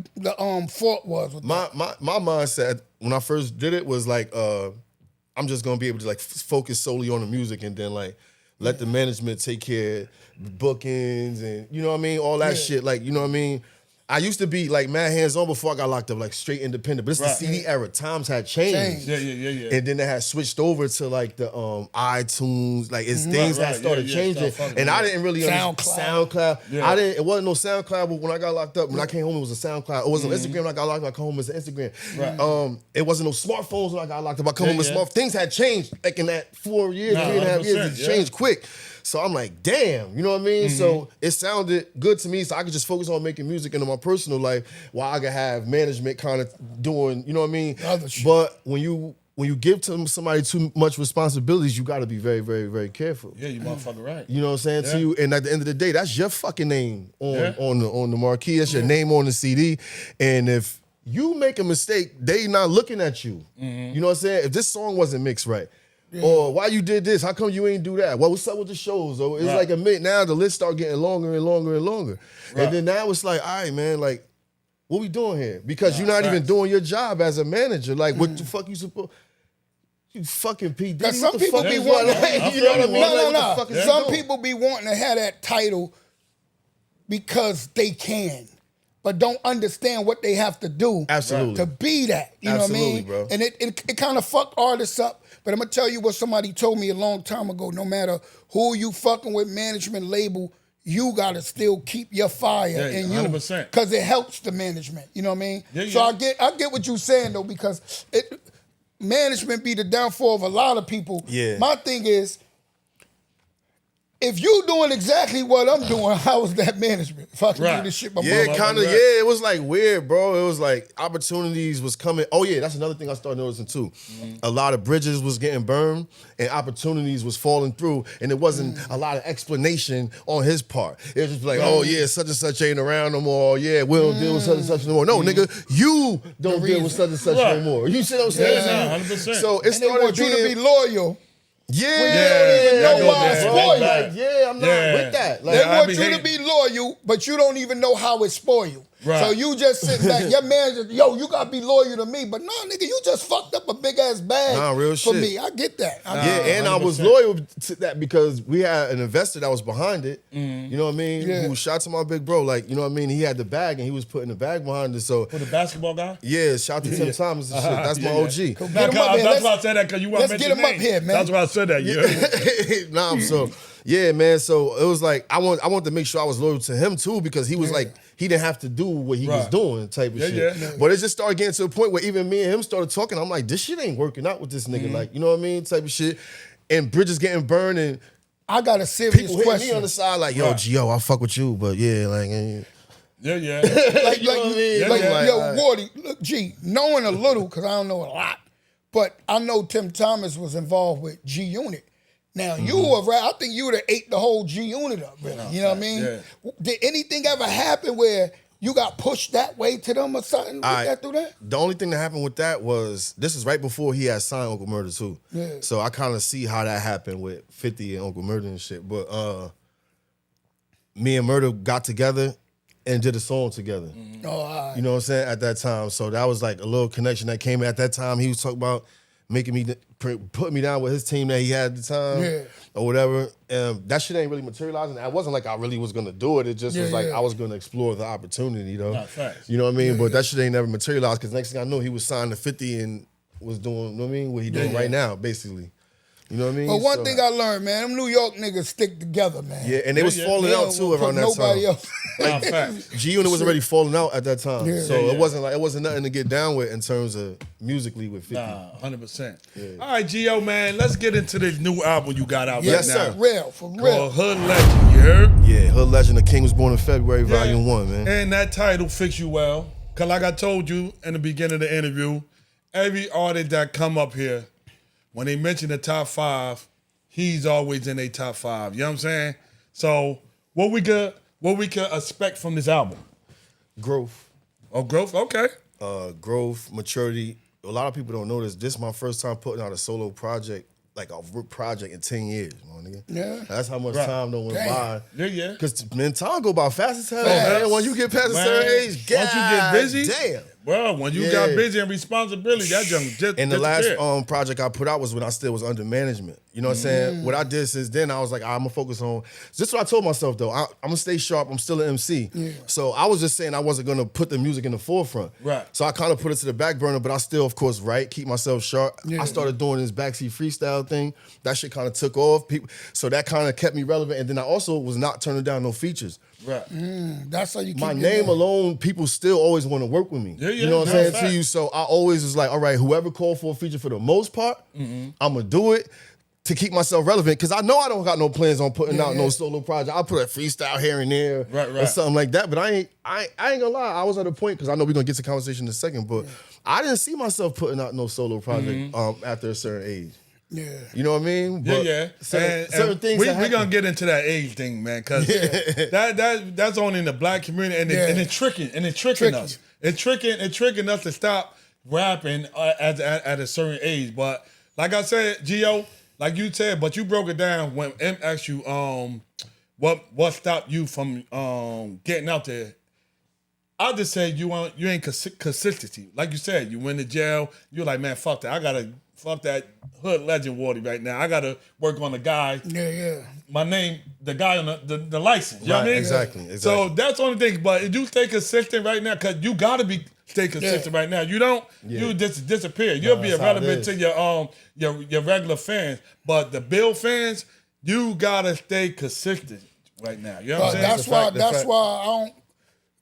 fault was with my mindset when I first did it was like I'm just gonna be able to like focus solely on the music and then like let the management take care of bookings and you know what I mean, all that shit. Like, you know what I mean? I used to be like mad hands on before I got locked up, like straight independent. But it's the CD era. Times had changed. Yeah. And then they had switched over to like the iTunes, like it's things that started changing. And I didn't really understand SoundCloud. Yeah. It wasn't no SoundCloud, but when I got locked up, when I came home, it was a SoundCloud. It wasn't Instagram when I got locked up, I came home as an Instagram. Right. It wasn't no smartphones when I got locked up. I come home with smartphones. Things had changed like in that 4 years, 3.5 years. It changed quick. So I'm like, damn, you know what I mean? So it sounded good to me, so I could just focus on making music into my personal life while I could have management kind of doing, you know what I mean? Other shit. But when you give to somebody too much responsibilities, you got to be very, very, very careful. Yeah, you motherfucking right. You know what I'm saying to you? And at the end of the day, that's your fucking name on the marquee. That's your name on the CD. And if you make a mistake, they not looking at you. You know what I'm saying? If this song wasn't mixed right, or why you did this? How come you ain't do that? Well, what's up with the shows? Or it's like a minute now. The list start getting longer and longer and longer. And then now it's like, all right, man, like, what we doing here? Because you're not even doing your job as a manager. Like, what the fuck you supposed? You fucking P. Diddy, Some what the people fuck be you wanting. want? You know what I mean? Like, what the fuck is Some you doing? people be wanting to have that title because they can, but don't understand what they have to do Absolutely. to be that. You know what I Absolutely, mean? bro. And it kind of fucked artists up. But I'm gonna tell you what somebody told me a long time ago. No matter who you fucking with, management, label, you gotta still keep your fire in you, 100%. because it helps the management. You know what I mean? Yeah, so yeah. I get what you're saying though, because management be the downfall of a lot of people. Yeah. My thing is, if you doing exactly what I'm doing, how is that management? If I can do this shit by Yeah, myself. kind of. Yeah, it was like weird, bro. It was like opportunities was coming. Oh yeah, that's another thing I started noticing too. A lot of bridges was getting burned, and opportunities was falling through, and it wasn't a lot of explanation on his part. It was just like, oh yeah, such and such ain't around no more. Or, yeah, we don't deal with such and such no more. No, nigga, you don't deal with such and such no more. You see what I'm saying? Yeah, 100%. So it And they started want you to be being. loyal. Yeah, even know why it's bro. spoiled. Like, yeah, I'm not with that. Like, They I want be you to hating. be loyal, but you don't even know how it's spoiled. Right. So you just sit back, your manager, yo, you gotta be loyal to me. But no, nigga, you just fucked up a big ass bag Nah, real for shit. me. I get that. And I was 100%. loyal to that because we had an investor that was behind it. You know what I mean? Yeah. Who shot to my big bro. Like, you know what I mean? He had the bag and he was putting the bag behind it. So For the basketball guy? yeah, shout to Tim Thomas and shit. That's my OG. Get him up here. That's why I said that, because you want to let's mention get him up names. here, man. That's why I said that. Yeah. Nah, so yeah, man. So it was like I wanted to make sure I was loyal to him too, because he was like, he didn't have to do what he was Right. doing type of shit. Yeah. But it just started getting to a point where even me and him started talking. I'm like, this shit ain't working out with this nigga. Like, you know what I mean? Type of shit. And bridges getting burned and I got a serious people hitting question. me on the side like, yo, Right. Gio, I fuck with you, but yeah, like, Yeah. like, You know what I mean? like, Yeah. yo, Wardy, look, G, knowing a little, because I don't know a lot, but I know Tim Thomas was involved with G Unit. Now, you were right. I think you would have ate the whole G Unit up, really. You know what I mean? Yeah. Did anything ever happen where you got pushed that way to them or something? Through that? The only thing that happened with that was, this is right before he had signed Uncle Murder too. Yeah. So I kind of see how that happened with 50 and Uncle Murder and shit. But me and Murder got together and did a song together. Oh, all right. You know what I'm saying? At that time. So that was like a little connection that came at that time. He was talking about making me putting me down with his team that he had at the time or whatever. That shit ain't really materializing. It wasn't like I really was gonna do it. It just was like I was gonna explore the opportunity, though. You know what I mean? But that shit ain't never materialized because next thing I know, he was signed to 50 and was doing, you know what I mean, what he doing right now, basically. You know what I mean? But one thing I learned, man, them New York niggas stick together, man. Yeah, and they was falling out too around that time. Nobody else. G-Unit was already falling out at that time. So it wasn't nothing to get down with in terms of musically with 50. Nah, 100%. All right, Gio, man, let's get into this new album you got out right now. sir. For real. Called Hood Legend, you heard? Yeah, Hood Legend, The King Was Born in February, Volume 1, man. And that title fits you well. Because like I told you in the beginning of the interview, every artist that come up here, when they mention the top 5, he's always in a top 5. You know what I'm saying? So what we could expect from this album? Growth. Oh, growth? Okay. Growth, maturity. A lot of people don't know this. This is my first time putting out a solo project, like a project in 10 years, my nigga. Yeah. That's how much time don't went by. Yeah. Because, man, time go by fast as hell. Man, when you get past a certain age, once you get busy, damn. Well, when you got busy and responsibility, that junk just And the last project I put out was when I still was under management. You know what I'm saying? What I did since then, I was like, I'm going to focus on... This is what I told myself, though. I'm going to stay sharp. I'm still an MC. Yeah. So I was just saying I wasn't going to put the music in the forefront. Right. So I kind of put it to the back burner, but I still, of course, write, keep myself sharp. I started doing this backseat freestyle thing. That shit kind of took off. So that kind of kept me relevant. And then I also was not turning down no features. Right. That's how you keep my name alone, people still always want to work with me. You know what I'm saying to you? So I always was like, all right, whoever called for a feature for the most part, I'm going to do it to keep myself relevant. Because I know I don't got no plans on putting out no solo project. I'll put a freestyle here and there or something like that. But I ain't going to lie. I was at a point, because I know we're going to get to conversation in a second, but I didn't see myself putting out no solo project after a certain age. Yeah. You know what I mean? But certain things. We're going to get into that age thing, man, because that's only in the black community, and it's tricking us. It's tricking us to stop rapping at a certain age. But like I said, Gio, like you said, but you broke it down when M asked you what stopped you from getting out there. I just said you ain't consistency. Like you said, you went to jail. You're like, man, fuck that. Fuck that Hood Legend Wardy right now. I gotta work on the guy. My name, the guy on the license. You know what I mean? Exactly. So that's the only thing. But if you stay consistent right now, because you gotta stay consistent right now. You don't, you just disappear. You'll be irrelevant to your regular fans. But the Bill fans, you gotta stay consistent right now. You know what I'm saying? That's why I don't.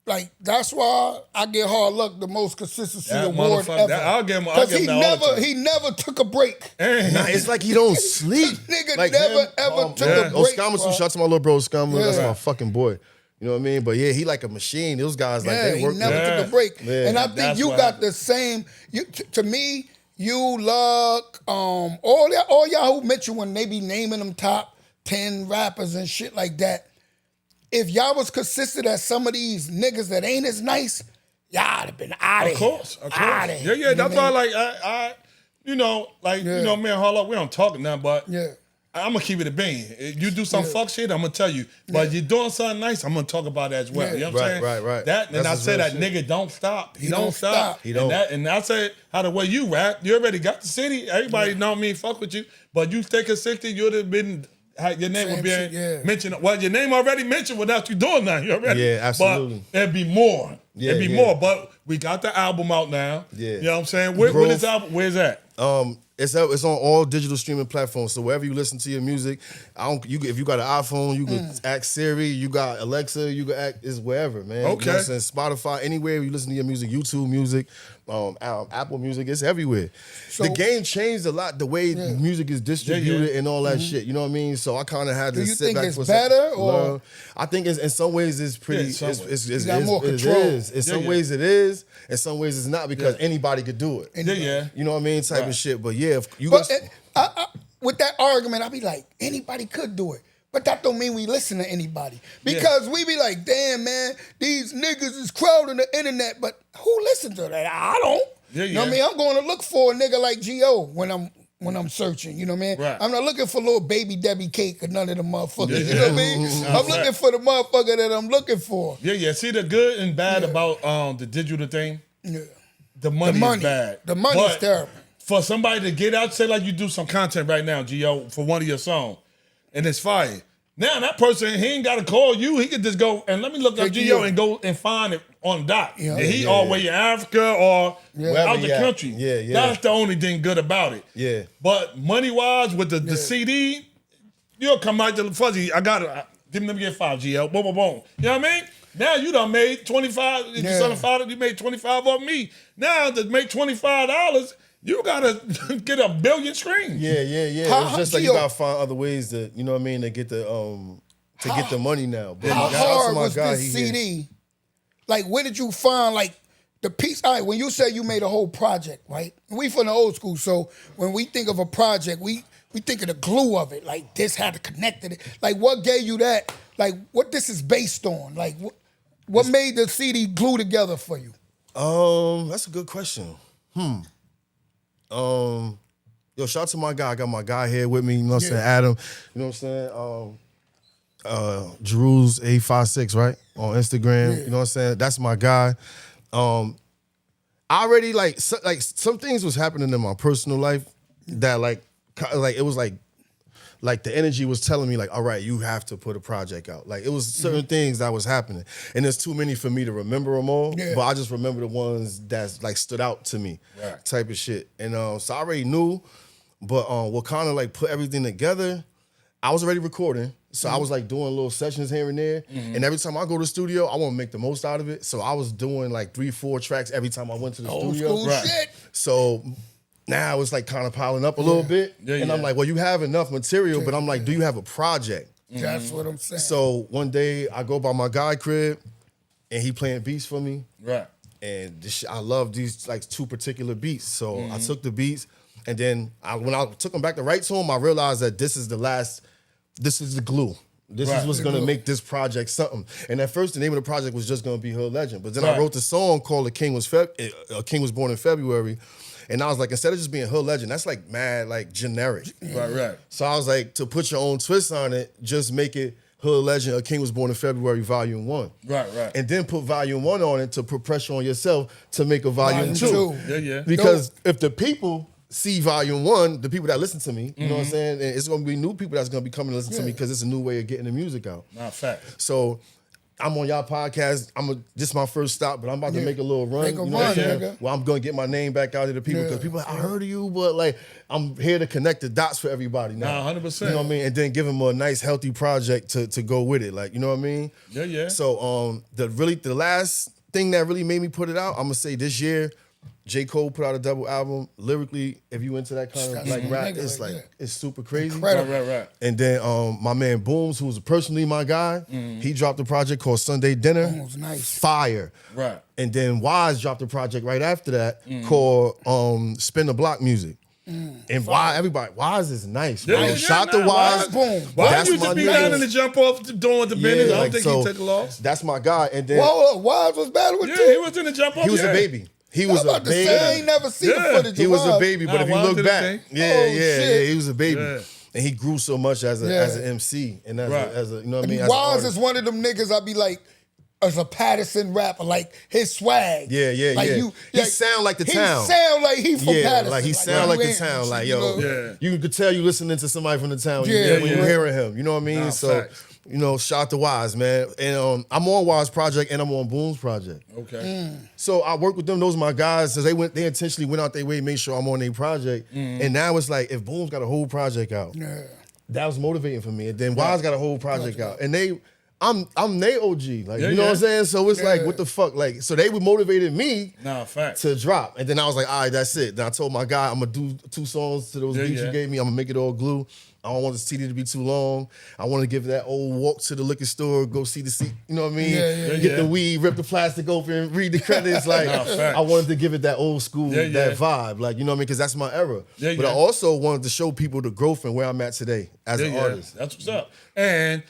Like, that's why I get hard luck the most consistency award ever. I'll give him Because he never took a break. Nah, it's like he don't sleep. Nigga like never ever took a break. Oskama, shout out to my little bro Oskama. That's my fucking boy. You know what I mean? But yeah, he like a machine. Those guys, like, they work. He never took a break. And I think you got the same. To me, you, Luck, all y'all who met you when they be naming them top 10 rappers and shit like that. If y'all was consistent as some of these niggas that ain't as nice, y'all have been out of here. Of course. Yeah, that's why, like, I you know, me and Harlow, we don't talk now, but I'm gonna keep it a bean. If you do some fuck shit, I'm gonna tell you. But you're doing something nice, I'm gonna talk about it as well. You know what I'm saying? Right. That, and I said that nigga don't stop. He don't stop. He don't. And I said how the way you rap, you already got the city. Everybody know me, fuck with you. But you stay consistent, you'd have been. Your name would be mentioned. Well, your name already mentioned without you doing that. You already. Yeah, absolutely. But it'd be more. It'd be more. But we got the album out now. Yeah. You know what I'm saying? Where this album? Where's that? It's on all digital streaming platforms. So wherever you listen to your music, if you got an iPhone, you can ask Siri. You got Alexa, you can ask it's wherever, man. Okay. You know what I'm saying? Spotify, anywhere you listen to your music, YouTube Music, Apple Music, it's everywhere. So, the game changed a lot. The way music is distributed and all that shit. You know what I mean? So I kind of had to sit back. Do you think it's better or? I think in some ways it's pretty. It's got more control. In some ways it is. In some ways it's not because anybody could do it. You know what I mean? Type of shit. But yeah, if you with that argument, I'd be like, anybody could do it. But that don't mean we listen to anybody. Because we be like, damn, man, these niggas is crowding the internet, but who listens to that? I don't. You know what I mean? I'm going to look for a nigga like G.O. when I'm searching, you know what I mean? Right. I'm not looking for little baby Debbie Cake or none of them motherfuckers, you know what I mean? I'm looking for the motherfucker that I'm looking for. Yeah. See, the good and bad about the digital thing? The money is bad. The money's terrible. for somebody to get out, say like you do some content right now, Gio, for one of your songs, and it's fire. Now that person, he ain't got to call you. He could just go and let me look up Gio and go and find it on dot. Yeah. And he all the way in Africa or out the country. Yeah, yeah. That's the only thing good about it. Yeah. But money-wise, with the CD, you'll come out to Fuzzy. I got it. Let me get 5, Gio. Boom, boom, boom. You know what I mean? Now you done made 25. If you're selling 5, you made 25 off me. Now to make $25, you gotta get a billion streams. Yeah. It's just like you gotta find other ways to, you know what I mean, to get the get the money now. But how hard was this CD? Like, where did you find like the piece? All right, when you say you made a whole project, right? We from the old school, so when we think of a project, we think of the glue of it. Like this had to connect to it. Like what gave you that? Like what this is based on? Like what made the CD glue together for you? That's a good question. Yo, shout out to my guy. I got my guy here with me, you know what I'm saying, Adam. You know what I'm saying? Jeruz 856, right? On Instagram. You know what I'm saying? That's my guy. I already some things was happening in my personal life that like it was like the energy was telling me like, all right, you have to put a project out. Like it was certain things that was happening. And there's too many for me to remember them all. Yeah. But I just remember the ones that like stood out to me type of shit. And so I already knew, but what kind of like put everything together, I was already recording. So I was like doing little sessions here and there. And every time I go to the studio, I want to make the most out of it. So I was doing like 3-4 tracks every time I went to the studio. Old school shit. So now it's like kind of piling up a little bit. And I'm like, well, you have enough material, but I'm like, do you have a project? That's what I'm saying. So one day I go by my guy crib and he playing beats for me. Right. And I love these like 2 particular beats. So I took the beats and then when I took them back to write to him, I realized that this is the glue. This is what's gonna make this project something. And at first, the name of the project was just gonna be Hood Legend. But then I wrote the song called "A King Was Born in February," and I was like, instead of just being Hood Legend, that's like mad, like generic. Right. So I was like, to put your own twist on it, just make it Hood Legend, A King Was Born in February, Volume 1. Right. And then put Volume 1 on it to put pressure on yourself to make a Volume 2. Yeah. Because if the people see Volume 1, the people that listen to me, you know what I'm saying? And it's gonna be new people that's gonna be coming to listen to me because it's a new way of getting the music out. Nah, fact. So I'm on y'all podcast. This is my first stop, but I'm about to make a little run. Make a you know what I'm saying? nigga. Well, I'm gonna get my name back out to the people because people are like, I heard of you, but like I'm here to connect the dots for everybody now. 100%. You know what I mean? And then give them a nice, healthy project to go with it. Like, you know what I mean? Yeah. So the last thing that really made me put it out, I'm gonna say this year, J. Cole put out a double album. Lyrically, if you into that kind of like rap, it's like it's super crazy. Right. And then my man Booms, who's personally my guy, he dropped a project called Sunday Dinner. Oh, it's nice. Fire. Right. And then Wise dropped a project right after that called Spin the Block Music. And Wise is nice. Shout to Wise. Boom. Wise used to be down to jump off doing the business. I don't think he took a loss. That's my guy. And then Wise was battling too. He was in the jump off. He was a baby. He was a baby. I ain't never seen the footage. He was a baby, but if you look back, shit. he was a baby. And he grew so much as an MC and as a you know what I mean? Wise is one of them niggas I'd be like, as a Patterson rapper, like his swag. Yeah. He sound like the town. He sound like he from Patterson. Like he sound like the town. Like, you could tell you listening to somebody from the town when you're hearing him. You know what I mean? Nah, so, facts. you know, shout to Wise, man. And I'm on Wise project and I'm on Boom's project. Okay. So I work with them. Those are my guys. So they intentionally went out their way to make sure I'm on their project. And now it's like, if Boom's got a whole project out, that was motivating for me. And then Wise got a whole project out. And I'm they OG. Like, you know what I'm saying? So it's like, what the fuck? Like, so they motivated me to drop. And then I was like, all right, that's it. Then I told my guy, I'm gonna do 2 songs to those beats you gave me. I'm gonna make it all glue. I don't want the CD to be too long. I want to give that old walk to the liquor store, go see the seat, you know what I mean? Get the weed, rip the plastic open, read the credits. Like, I wanted to give it that old school, that vibe. Like, you know what I mean? Because that's my era. But I also wanted to show people the growth and where I'm at today as an artist. That's what's up. And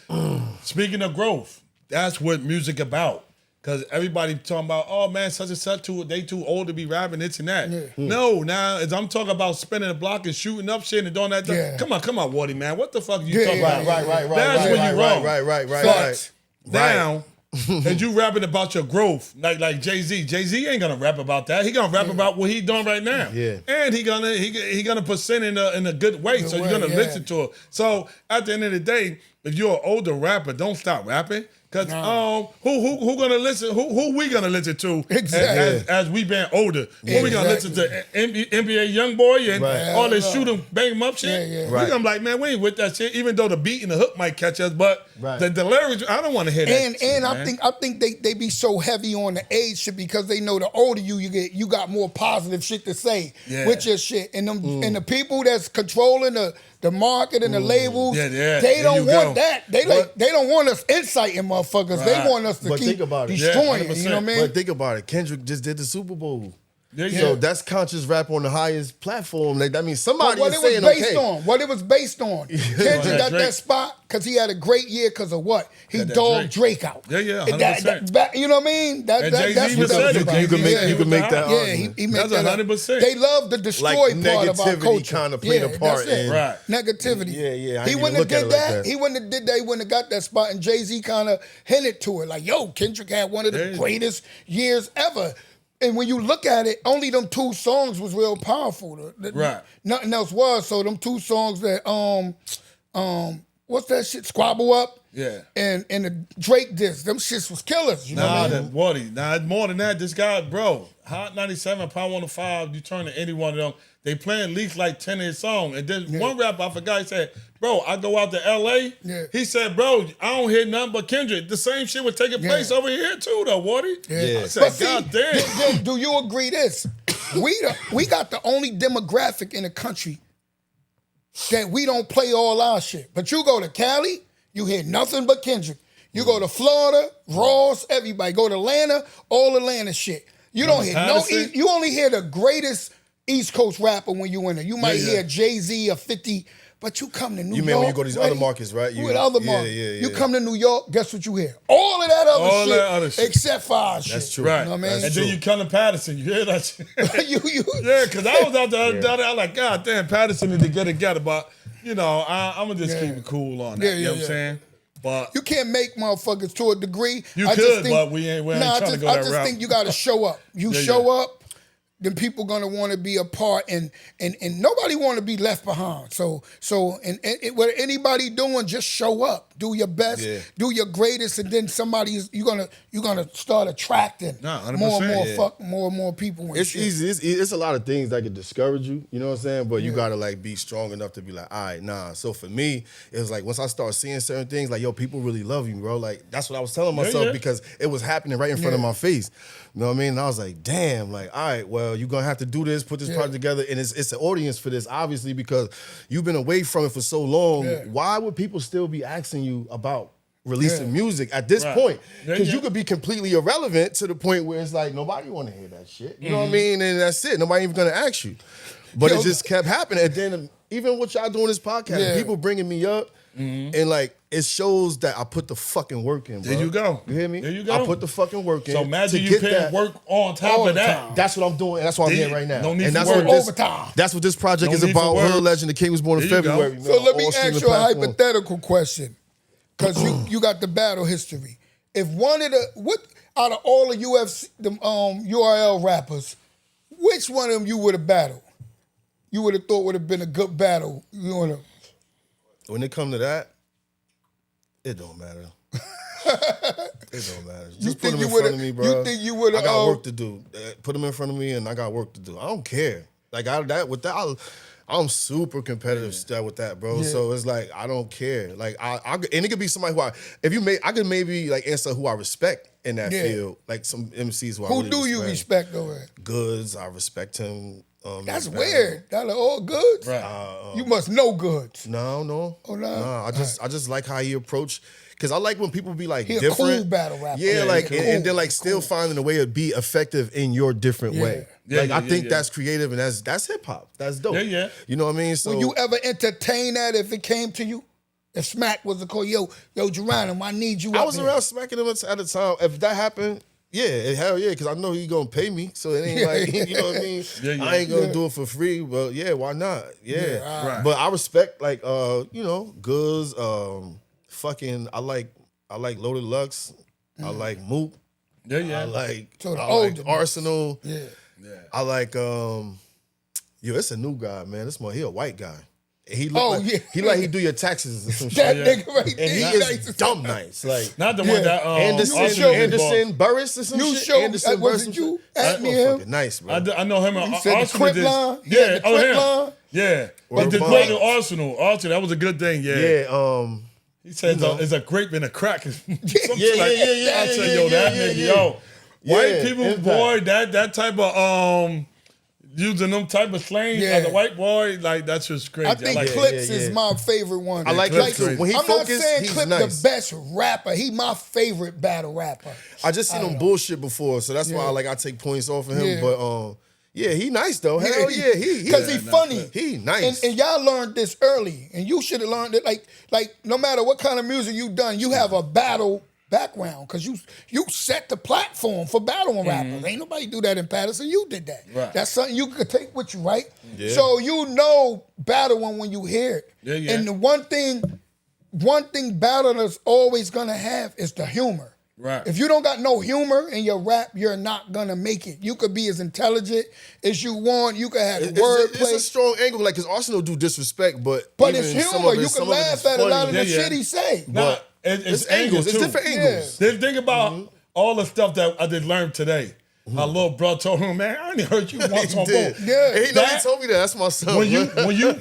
speaking of growth, that's what music about. Because everybody talking about, oh man, such and such, they too old to be rapping this and that. No, now as I'm talking about spinning the block and shooting up shit and doing that. Come on, Woody, man. What the fuck are you talking about? Right. That's when you're wrong. Right. Now, and you rapping about your growth, like Jay-Z. Jay-Z ain't gonna rap about that. He gonna rap about what he doing right now. Yeah. And he gonna present in a good way. So you're gonna listen to it. So at the end of the day, if you're an older rapper, don't stop rapping. Cause who gonna listen? Who we gonna listen to? Exactly. As we been older, who we gonna listen to? NBA YoungBoy and all this shoot 'em, bang 'em up shit. Yeah, yeah. We gonna be like, man, we ain't with that shit. Even though the beat and the hook might catch us, but the lyrics, I don't want to hear that. And shit, I think they be so heavy on the age shit because they know the older you get, you got more positive shit to say with your shit. And them and the people that's controlling the market and the labels, they don't want that. They don't want us inciting motherfuckers. They want us to keep destroying it. You know what I mean? But think about it. Kendrick just did the Super Bowl. Yeah. So that's conscious rap on the highest platform. Like, that means somebody what is it was saying based okay. on. What it was based on. Kendrick got that spot because he had a great year because of what? He dogged Drake out. Yeah, 100%. You know what I mean? That's what that was about. You can make that argument. he made That's that 100%. They love the destroy part of our negativity culture. kind of played a part in negativity. Yeah. I He ain't wouldn't even have look at did it like that. that. He wouldn't have did that. He wouldn't have got that spot. And Jay-Z kind of hinted to it, like, yo, Kendrick had one of the greatest years ever. And when you look at it, only them 2 songs was real powerful. Nothing else was. So them 2 songs that what's that shit? Squabble Up. Yeah. And the Drake disc. Them shits was killers. You know what I mean? Nah, more than that. This guy, bro, Hot 97, Power 105, you turn to any one of them, they playing at least like 10 of his songs. And then one rapper, I forgot, he said, bro, I go out to LA. Yeah. He said, bro, I don't hear nothing but Kendrick. The same shit was taking place over here too, though, Wardy. Yeah. I said, God damn. Do you agree this? We got the only demographic in the country that we don't play all our shit. But you go to Cali, you hear nothing but Kendrick. You go to Florida, Ross, everybody. Go to Atlanta, all Atlanta shit. You don't hear you only hear the greatest East Coast rapper when you in there. You might hear Jay-Z or 50, but you come to New York. You mean when you go to these other markets, right? Other markets. You come to New York, guess what you hear? All of that other shit. Except for our shit. That's true. Right. You know what I mean? And then you come to Patterson, you hear that shit. Yeah, because I was out there the other day, I was like, God damn, Patterson need to get together, but, I'm going to just keep it cool on that. You know what I'm saying? But you can't make motherfuckers to a degree. You could, but we ain't trying to go that route. I just think you got to show up. You show up, then people gonna want to be a part, and nobody want to be left behind. So what anybody doing, just show up, do your best, do your greatest, and then you're gonna start attracting more and more people. It's easy. It's a lot of things that could discourage you. You know what I'm saying? But you gotta like be strong enough to be like, all right, nah. So for me, it was like once I start seeing certain things, like, yo, people really love you, bro. Like that's what I was telling myself because it was happening right in front of my face. You know what I mean? And I was like, damn, like, all right, well, you're gonna have to do this, put this project together, and it's an audience for this, obviously, because you've been away from it for so long. Why would people still be asking you about releasing music at this point? Because you could be completely irrelevant to the point where it's like nobody want to hear that shit. You know what I mean? And that's it. Nobody even gonna ask you. But it just kept happening. And then even what y'all doing this podcast, people bringing me up, and like it shows that I put the fucking work in, bro. There you go. You hear me? There you go. I put the fucking work in. So imagine you putting work on top of that. That's what I'm doing. That's what I'm here right now. No need and for that's work. Overtime. That's what this project is about. Hood Legend, the King was born in February. Man, so let me ask streaming you a platforms. hypothetical question, because you got the battle history. If one of out of all the UFC, the URL rappers, which one of them you would have battled? You would have thought would have been a good battle. When it come to that, it don't matter. It don't matter. Just put them in front of me, bro. You think you would have? I got work to do. Put them in front of me, and I got work to do. I don't care. Like I'm super competitive still with that, bro. Yeah. So it's like I don't care. Like and it could be somebody who I could maybe like answer who I respect in that field, like some MCs who I really do you respect though? Goods, I respect him. That's weird. That are all Goods. Right. You must know Goods. No. Oh no. No, I just like how he approached. Because I like when people be like He different. a cool battle rapper. Yeah, like cool. and then like still finding a way to be effective in your different way. I think that's creative and that's hip hop. That's dope. Yeah. You know what I mean? So Would you ever entertain that if it came to you? If Smack was to call, yo, Geronimo, I need you. I was around smacking him at the time. If that happened, hell yeah, because I know he gonna pay me. So it ain't like, you know what I mean? I ain't gonna do it for free, but why not? Right. But I respect like Goods, fucking I like Loaded Lux. I like Mook. Yeah. I like, So the I older like Arsenal. Yeah. I like it's a new guy, man. He a white guy. He look Oh, like, yeah. he do your taxes or some That shit. nigga right And there. he nice is as dumb fuck. nice. Like Not the one that Anderson Burris or some You shit. showed- Anderson was Burris. it you That at me him? motherfucker nice, bro. I know him. You said the Arsenal Crip did- line? He Yeah. had the Oh, Crip him. line? Yeah. Or He did Bond. great in Arsenal. That was a good thing. Yeah. Yeah, He said it's a grape and a crack. yeah. I said, yo, that nigga, yo. White Yeah, people, impact. boy, that type of using them type of slang Yeah. as a white boy, like that's just crazy. I think like Clips yeah. is my favorite one. I like Clips him too. When he I'm not focused, saying he's Clip nice. the best rapper. He my favorite battle rapper. I just seen him bullshit before, so that's why I take points off of him. Yeah. But yeah, he nice though. Hell yeah, because he funny. He nice. And y'all learned this early, and you should have learned it. Like no matter what kind of music you done, you have a battle background because you set the platform for battling rappers. Ain't nobody do that in Patterson. You did that. Right. That's something you could take with you, right? Yeah. So you know battling when you hear it. Yeah. And the one thing battlers always gonna have is the humor. Right. If you don't got no humor in your rap, you're not gonna make it. You could be as intelligent as you want. You could have It's wordplay. a strong angle, like because Arsenal do disrespect, but It's even some humor. of it- You some can of it laugh is at a lot of funny. the Yeah, shit he say. Nah, it's angles. It's too. different Yeah. angles. Then think about all the stuff that I did learn today. My little brother told him, man, I only heard you once He on did. both. Yeah. He told me that. That's my son.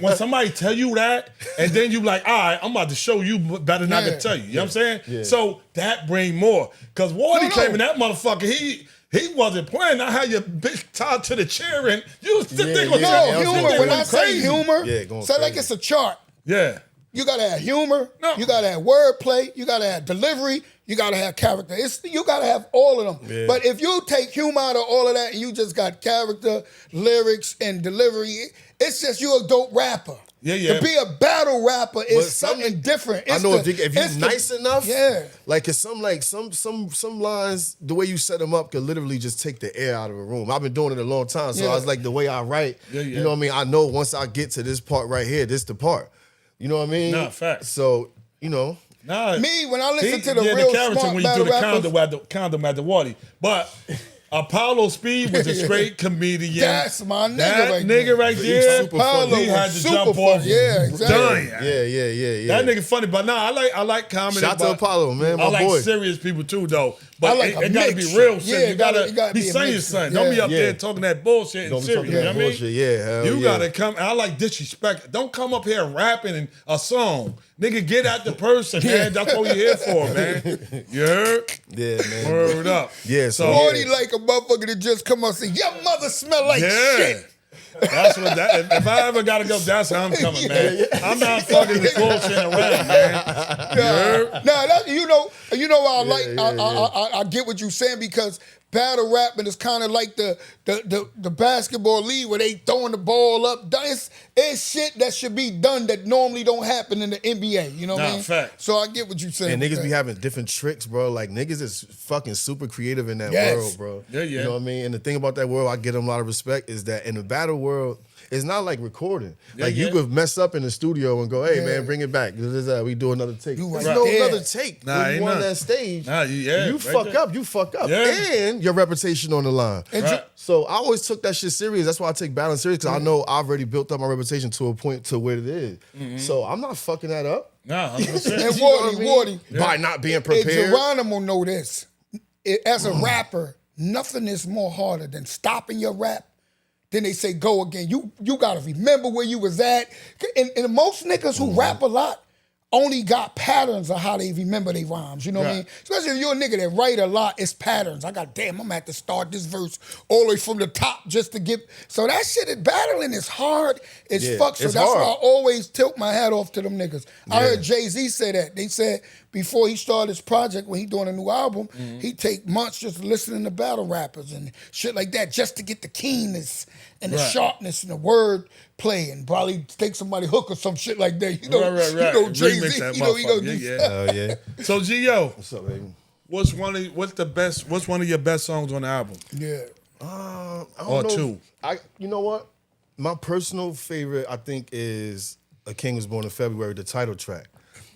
When somebody tell you that, and then you like, all right, I'm about to show you better not to Yeah. tell you. You know what I'm saying? Yeah. So that bring more. Because Wardy No. came in that motherfucker, he wasn't playing. I had your bitch tied to the chair and you was Yeah, thinking, yeah. No, Yeah, humor. yeah. When I say crazy. humor, Yeah, going say like crazy. it's a chart. Yeah. You gotta have humor. No. You gotta have wordplay. You gotta have delivery. You gotta have character. You gotta have all of them. Yeah. But if you take humor out of all of that and you just got character, lyrics, and delivery, it's just you a dope rapper. Yeah. To be a battle rapper But is some- something different. I It's know the- if you're it's the- nice enough, Yeah. Like it's some lines, the way you set them up could literally just take the air out of a room. I've been doing it a long time, so Yeah. I was like, the way I write, Yeah. you know what I mean. I know once I get to this part right here, this the part. You know what I mean? Nah, facts. So you know, Nah, Me, when I listen to the yeah, real the character smart when you do battle the rappers, condom at the Wardy. But Apollo Speed was a straight comedian. That's my nigga That right nigga there. right He's there, super funny. Apollo he had to was jump super off. funny. Yeah, exactly. Done. yeah. That nigga funny, but nah, I like comedy. Shout to but Apollo, man, I my like boy. serious people too, though. But I like it a gotta be mixture. real. Son. Yeah, You gotta it gotta be be a saying mixture. son. Don't be up Yeah. there talking that bullshit and Don't be serious. talking You know that what I mean? bullshit. Yeah, hell You yeah. gotta come. I like disrespect. Don't come up here rapping in a song. Nigga, get at the person, man. That's what we here for, man. You heard? Yeah, man. Word up. Yeah, so Wardy like a motherfucker that just come up and say, your mother smell like Yeah. shit. That's what that. If I ever gotta go, that's how I'm coming, man. I'm not fucking bullshit around, man. You heard? Nah, that, you know I get what you're saying because battle rapping is kind of like the basketball league where they throwing the ball up. It's shit that should be done that normally don't happen in the NBA. You know what I Nah, mean? fact. So I get what you're saying. And niggas with be that. having different tricks, bro. Like niggas is fucking super creative in that Yes. world, bro. Yeah. You know what I mean? And the thing about that world, I give them a lot of respect, is that in the battle world, it's not like recording. Like you could mess up in the studio and go, hey man, bring it back. We do another take. You There's right no there. another take Nah, when ain't you on none. that stage. Nah, you right fuck there. up, you fuck up. Yeah. And your reputation on the line. Right. So I always took that shit serious. That's why I take battling serious, because I know I've already built up my reputation to a point to where it is. So I'm not fucking that up. Nah, 100%. And You know what I mean? Wardy. By not being And prepared. Geronimo know this. As a rapper, nothing is more harder than stopping your rap. Then they say go again. You gotta remember where you was at. And most niggas who rap a lot only got patterns of how they remember their rhymes. You know what I Right. mean? Especially if you're a nigga that write a lot, it's patterns. I'm gonna have to start this verse all the way from the top just to get. So that shit is battling is hard as Yeah, fuck. So it's that's hard. why I always tilt my hat off to them niggas. I heard Jay-Z say that. They said before he started his project, when he doing a new album, he take months just listening to battle rappers and shit like that just to get the keenness and the Right. sharpness and the word play and probably take somebody hook or some shit like that. You know, Right. you know Jay-Z, Remix that you know he gonna motherfucker. do Yeah. Oh yeah. So G.O., What's up, baby? what's one of your best songs on the album? Yeah. I don't Or know. two. You know what? My personal favorite, I think, is A King Was Born in February, the title track.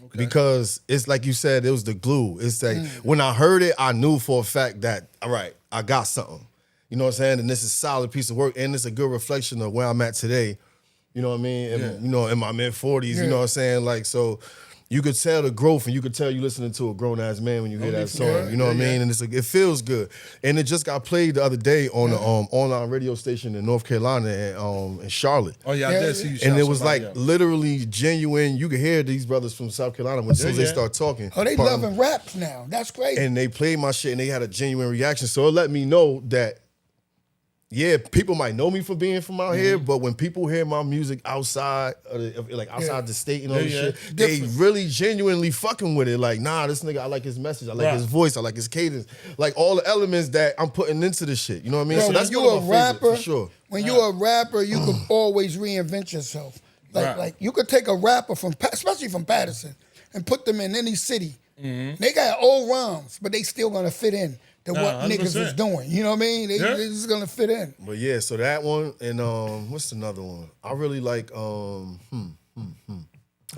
Okay. Because it's like you said, it was the glue. It's like when I heard it, I knew for a fact that, all right, I got something. You know what I'm saying? And this is a solid piece of work, and it's a good reflection of where I'm at today. You know what I mean? And, you know, in my mid-40s, you know what I'm saying? Like, so you could tell the growth, and you could tell you listening to a grown-ass man when you hear that song. You know what I mean? And it feels good. And it just got played the other day on the online radio station in North Carolina in Charlotte. Oh, yeah, I did see you. And it was like literally genuine. You could hear these brothers from South Carolina as soon as they start talking. Oh, they loving raps now. That's crazy. And they played my shit, and they had a genuine reaction. So it let me know that, yeah, people might know me for being from out here, but when people hear my music outside, outside the state and all this shit, they really genuinely fucking with it. Like, nah, this nigga, I like his message, I like his voice, I like his cadence, like all the elements that I'm putting into the shit. You know what I mean? Bro, so that's when you a rapper, for sure. When you're a rapper, you can always reinvent yourself. Like you could take a rapper especially from Patterson, and put them in any city. They got old rhymes, but they still gonna fit in to what 100%. niggas is doing. You know what I mean? They just gonna fit in. But yeah, so that one and what's another one? I really like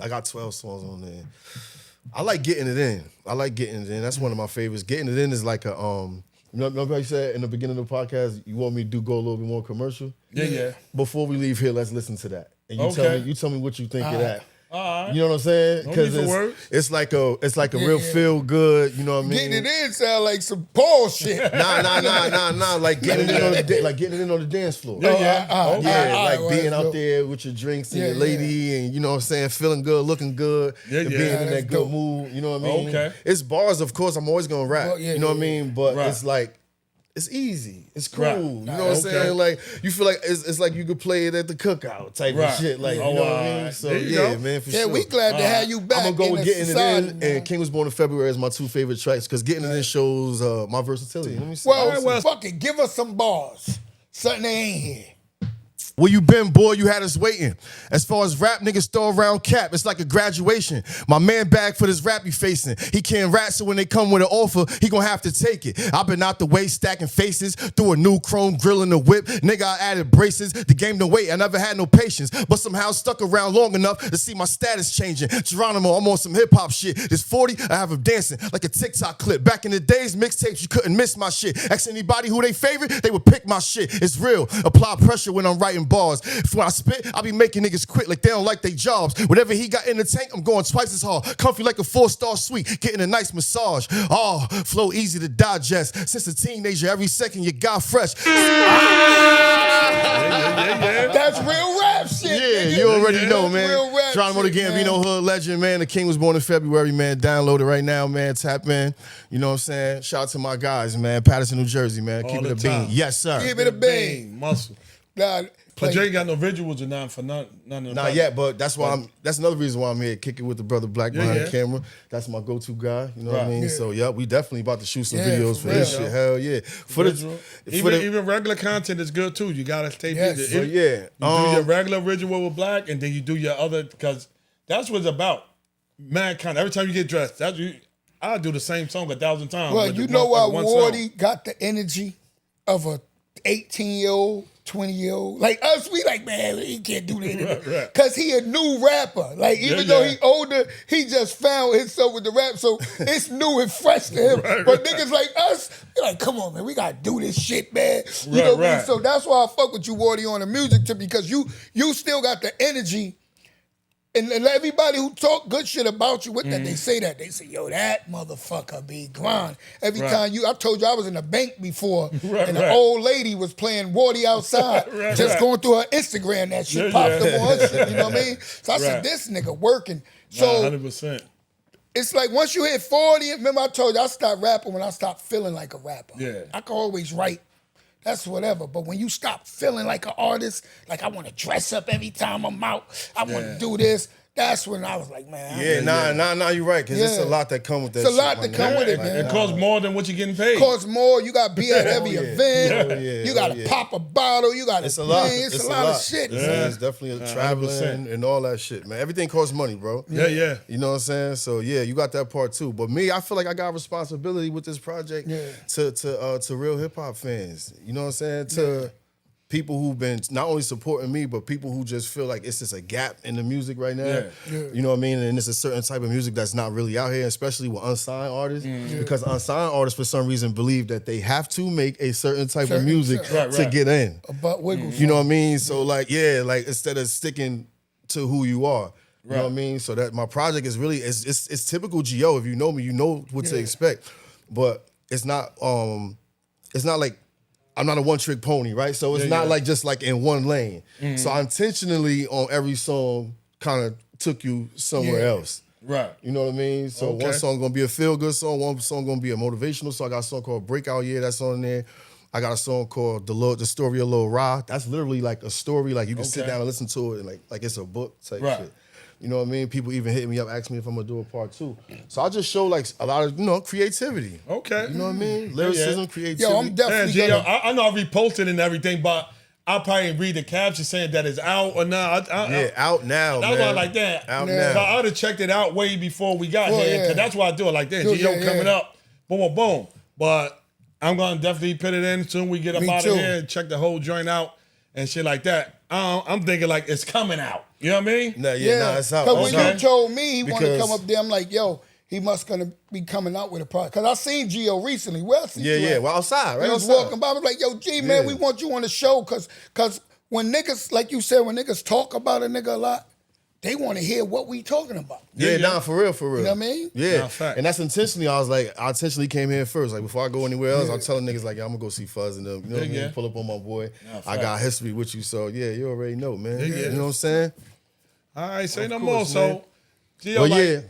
I got 12 songs on there. I like Getting It In. That's one of my favorites. Getting It In is like a you know, remember how you said in the beginning of the podcast, you want me to go a little bit more commercial? Yeah. Before we leave here, let's listen to that. And you tell me what you think of that. All right. You know what I'm saying? Because it's like a real feel good. You know what I mean? Getting it in sound like some bullshit. Nah. Like getting it in on the dance floor. Like being out there with your drinks and your lady, and you know what I'm saying, feeling good, looking good, and being in that good mood. You know what I mean? Okay. It's bars, of course. I'm always gonna rap. You know what I mean? But it's like. It's easy. It's cool. You know what I'm saying? Like, you feel like it's like you could play it at the cookout type of shit. Like, you know what I mean? So, man, for sure. Yeah, we glad to have you back. I'm going to go with Getting It In, and King Was Born in February is my two favorite tracks, because Getting It In shows my versatility. Let me see. Well, fuck it. Give us some bars. Something they ain't here. Where you been, boy? You had us waiting. As far as rap, niggas throw around cap. It's like a graduation. My man back for this rap you facing. He can't rap, so when they come with an offer, he gonna have to take it. I've been out the way stacking faces through a new chrome grill in the whip. Nigga, I added braces. The game don't wait. I never had no patience, but somehow stuck around long enough to see my status changing. Geronimo, I'm on some hip hop shit. This 40, I have him dancing like a TikTok clip. Back in the days, mixtapes, you couldn't miss my shit. Ask anybody who they favorite, they would pick my shit. It's real. Apply pressure when I'm writing bars. When I spit, I be making niggas quit like they don't like their jobs. Whatever he got in the tank, I'm going twice as hard. Comfy like a 4-star suite, getting a nice massage. Oh, flow easy to digest. Since a teenager, every second you got fresh. That's real rap shit. Yeah, nigga. you already know, man. Real rap Geronimo the shit, Gambino hood legend, man. The King Was Born in February, man. Download it right now, man. Tap in. You know what I'm saying? Shout out to my guys, man. Patterson, New Jersey, man. Keep it a bean. Yes, sir. Keep it a bean. Muscle. Nah, But you ain't got no visuals or nothing for none of the Not yet, but that's why that's another reason why I'm here, kicking with the brother Black behind the camera. That's my go-to guy. You know what I mean? So we definitely about to shoot some videos for this shit. Hell yeah. Even regular content is good too. You gotta stay busy. You do your regular original with Black, and then you do your other, because that's what it's about. Mankind. Every time you get dressed, I do the same song 1,000 times. Well, you know why Wardy got the energy of a 18-year-old, 20-year-old. Like us, we like, man, he can't do that. Because he a new rapper. Like, even though he older, he just found himself with the rap, so it's new and fresh to him. But niggas like us, we like, come on, man, we got to do this shit, man. You know what I mean? So that's why I fuck with you, Wardy, on the music tip, because you still got the energy. And everybody who talk good shit about you with that, they say that. They say, yo, that motherfucker be grind. Every time I told you I was in the bank before, and the old lady was playing Wardy outside, just going through her Instagram, that shit popped up on her shit, you know what I mean? So I said, this nigga working. So 100%. It's like once you hit 40, remember I told you I stopped rapping when I stopped feeling like a rapper. Yeah. I can always write. That's whatever. But when you stop feeling like an artist, like I want to dress up every time I'm out, I want to do this, that's when I was like, man. You're right, because it's a lot that come with that. It's a lot that come with it, man. It costs more than what you're getting paid. It costs more. You got to be at every event. You got to pop a bottle. You got to. It's a lot. It's a lot of shit. It's definitely traveling and all that shit, man. Everything costs money, bro. Yeah. You know what I'm saying? So you got that part too. But me, I feel like I got responsibility with this project to real hip hop fans. You know what I'm saying? To people who've been not only supporting me, but people who just feel like it's just a gap in the music right now. Yeah. You know what I mean? And it's a certain type of music that's not really out here, especially with unsigned artists. Because unsigned artists, for some reason, believe that they have to make a certain type of music to get in. But wiggles. You know what I mean? So like, like instead of sticking to who you are. You know what I mean? So that my project is really it's typical G.O. If you know me, you know what to expect. But it's not like I'm not a one-trick pony, right? So it's not like just like in one lane. So I intentionally on every song kind of took you somewhere else. Right. You know what I mean? So one song gonna be a feel-good song, one song gonna be a motivational song. I got a song called Breakout Year that's on there. I got a song called The Story of Lil Ra. That's literally like a story, like you can sit down and listen to it and like it's a book type shit. You know what I mean? People even hit me up, asking me if I'm gonna do a part 2. So I just show like a lot of, creativity. Okay. You know what I mean? Lyricism, creativity. Yo, I'm definitely Gio, I know I reposted and everything, but I probably read the caption saying that it's out or not. Out now, that's man. why I like that. Out So now. I would have checked it out way before we got here, because that's why I do it like that. Gio coming up, boom, boom, boom. But I'm gonna definitely put it in soon we get up out of here and check the whole joint out and shit like that. I'm thinking like it's coming out. You know what I mean? Nah, it's out. Because when you told me he wanted to Because- come up there, I'm like, yo, he must gonna be coming out with a product. Because I seen Gio recently. Well, Well, outside, right? I was walking by, I was like, yo, G, man, we want you on the show. Because when niggas, like you said, when niggas talk about a nigga a lot, they want to hear what we talking about. Nah, for real. You know what I mean? Yeah, Nah, fact. and that's intentionally. I intentionally came here first. Like before I go anywhere else, I'm telling niggas like, I'm gonna go see Fuzz and them. You know what I mean? Pull up on my boy. I got history with you, so you already know, man. You know what I'm saying? All right, say no course, more. man. So, Gio, Well,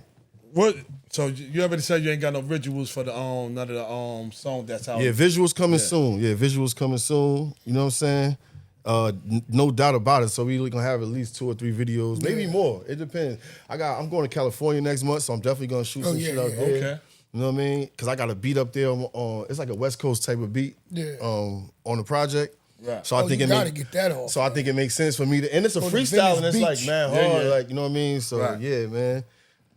what? So you already said you ain't got no visuals for the none of the song that's out. Yeah, visuals coming soon. Yeah, visuals coming soon. You know what I'm saying? No doubt about it. So we gonna have at least 2 or 3 videos, maybe more. It depends. I'm going to California next month, so I'm definitely gonna shoot some shit out there. Okay. You know what I mean? Because I got a beat up there on it's like a West Coast type of beat. On the project. Right. So I think you it gotta get that off. So I think it makes sense for me to, and it's a Go to freestyle and Venice it's like Beach. man hard, like you know what I mean. So Right. man.